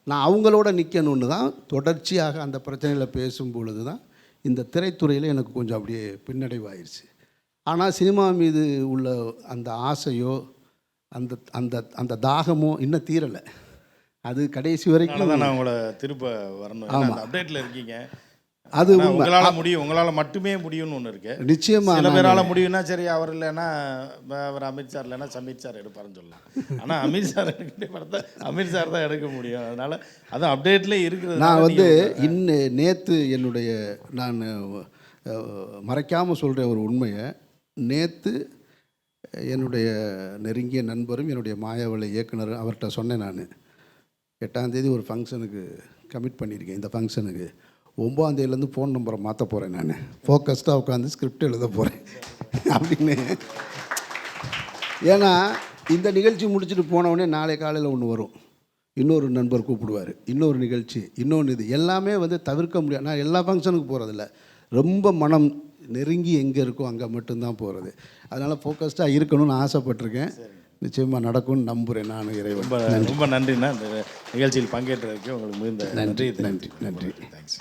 நான் அவங்களோட நிற்கணுன்னு தான் தொடர்ச்சியாக அந்த பிரச்சனையில் பேசும் பொழுது தான் இந்த திரைத்துறையில் எனக்கு கொஞ்சம் அப்படியே பின்னடைவாயிருச்சு. ஆனால் சினிமா மீது உள்ள அந்த ஆசையோ அந்த அந்த அந்த தாகமோ இன்னும் தீரலை. அது கடைசி வரைக்கும் நான் உங்களை திருப்ப வரணும். ஆமாம், அப்டேட்டில் இருக்கீங்க. அது உங்களால் முடியும், உங்களால் மட்டுமே முடியும்னு ஒன்று இருக்கு. நிச்சயமாக சில பேரால் முடியும்னா சரி, அவர் இல்லைன்னா அவர் அமித்சார் இல்லைன்னா சமீர் எடுப்பாருன்னு சொல்லலாம். ஆனால் அமித்சார் எடுக்கிற படத்தை அமித்சார் தான் எடுக்க முடியும். அதனால் அதுவும் அப்டேட்லேயே இருக்குது. நான் வந்து நேற்று நான் மறைக்காமல் சொல்கிற ஒரு உண்மையை நேற்று என்னுடைய நெருங்கிய நண்பரும் என்னுடைய மாயாவளை இயக்குனர் அவர்கிட்ட சொன்னேன். நான் 8ஆம் தேதி ஒரு ஃபங்க்ஷனுக்கு கமிட் பண்ணியிருக்கேன். இந்த ஃபங்க்ஷனுக்கு 9ஆம் தேதியிலேருந்து ஃபோன் நம்பரை மாற்ற போகிறேன். நான் ஃபோக்கஸ்டாக உட்காந்து ஸ்கிரிப்ட் எழுத போகிறேன் அப்படின்னு. ஏன்னா இந்த நிகழ்ச்சி முடிச்சுட்டு போனவுடனே நாளை காலையில் ஒன்று வரும், இன்னொரு நண்பர் கூப்பிடுவார், இன்னொரு நிகழ்ச்சி, இன்னொன்று. இது எல்லாமே வந்து தவிர்க்க முடியாது. நான் எல்லா ஃபங்க்ஷனுக்கு போகிறதில்ல, ரொம்ப மனம் நெருங்கி எங்கே இருக்கோ அங்கே மட்டும்தான் போகிறது. அதனால் ஃபோக்கஸ்டாக இருக்கணும்னு ஆசைப்பட்டிருக்கேன். நிச்சயமாக நடக்கும்னு நம்புகிறேன். நான் இறைவன். ரொம்ப நன்றிண்ணா. இந்த நிகழ்ச்சியில் பங்கேற்றதுக்கு உங்களுக்கு மிகுந்த நன்றி. நன்றி நன்றி. தேங்க்ஸ்.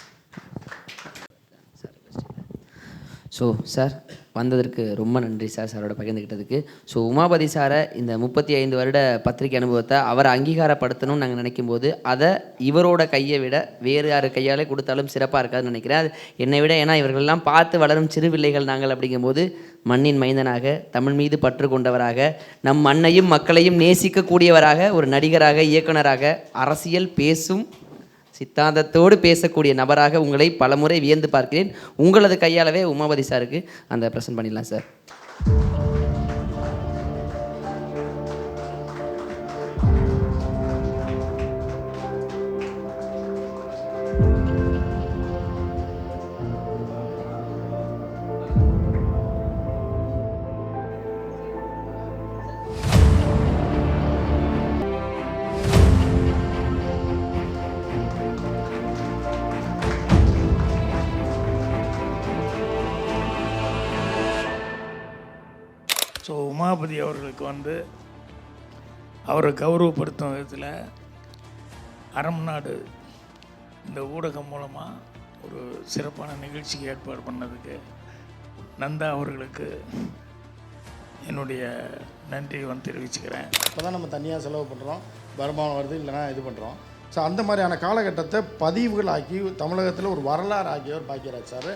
ஸோ சார் வந்ததற்கு ரொம்ப நன்றி சார், சாரோட பகிர்ந்துக்கிட்டதுக்கு. ஸோ உமாபதி சாரை இந்த 35 வருட பத்திரிகை அனுபவத்தை அவரை அங்கீகாரப்படுத்தணும்னு நாங்கள் நினைக்கும் போது அதை இவரோட கையை விட வேறு யார் கையாலே கொடுத்தாலும் சிறப்பாக இருக்காதுன்னு நினைக்கிறேன். அது என்னை விட, ஏன்னா இவர்கள்லாம் பார்த்து வளரும் சிறு பிள்ளைகள் நாங்கள். அப்படிங்கும்போது மண்ணின் மைந்தனாக, தமிழ் மீது பற்று கொண்டவராக, நம் மண்ணையும் மக்களையும் நேசிக்கக்கூடியவராக, ஒரு நடிகராக, இயக்குனராக, அரசியல் பேசும் சித்தாந்தத்தோடு பேசக்கூடிய நபராக உங்களை பலமுறை வியந்து பார்க்கிறேன். உங்களது கையாலவே உமாபதி சாருக்கு அந்த ப்ரெசென்ட் பண்ணிடலாம் சார். ஸோ உமாபதி அவர்களுக்கு அவரை கௌரவப்படுத்தும் விதத்தில் அரம்நாடு இந்த ஊடகம் மூலமாக ஒரு சிறப்பான நிகழ்ச்சிக்கு ஏற்பாடு பண்ணதுக்கு நந்தா அவர்களுக்கு என்னுடைய நன்றியை தெரிவிச்சுக்கிறேன். இப்போ தான் நம்ம தனியாக செலவு பண்ணுறோம், வருமானம் வருது, இல்லைனா இது பண்ணுறோம். ஸோ அந்த மாதிரியான காலகட்டத்தை பதிவுகளாக்கி தமிழகத்தில் ஒரு வரலாறு ஆக்கியவர் பாக்கியராஜ் சார்.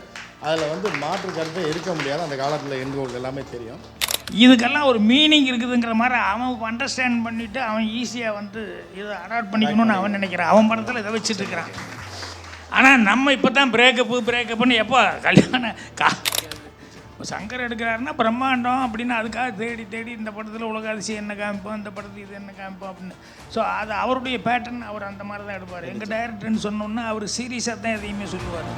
அதில் மாற்று கருத்தை இருக்க முடியாது. அந்த காலத்தில் எண்கோள் எல்லாமே தெரியும். இதுக்கெல்லாம் ஒரு மீனிங் இருக்குதுங்கிற மாதிரி அவன் அண்டர்ஸ்டாண்ட் பண்ணிவிட்டு அவன் ஈஸியாக இதை அடாப்ட் பண்ணிக்கணும்னு அவன் நினைக்கிறான். அவன் படத்தில் இதை வச்சுட்டு இருக்கிறான். ஆனால் நம்ம இப்போ தான் பிரேக்கப்புன்னு எப்போ கல்யாணம் சங்கர் எடுக்கிறாருன்னா பிரம்மாண்டம் அப்படின்னு அதுக்காக தேடி இந்த படத்தில் உலக அதிசயம் என்ன காமிப்போம், இந்த படத்தில் இது என்ன காமிப்போம் அப்படின்னு. ஸோ அது அவருடைய பேட்டர்ன். அவர் அந்த மாதிரி தான் எடுப்பார். எங்கள் டைரக்டர்னு சொன்னோன்னா அவர் சீரியஸாக தான் எதையுமே சொல்லுவார்.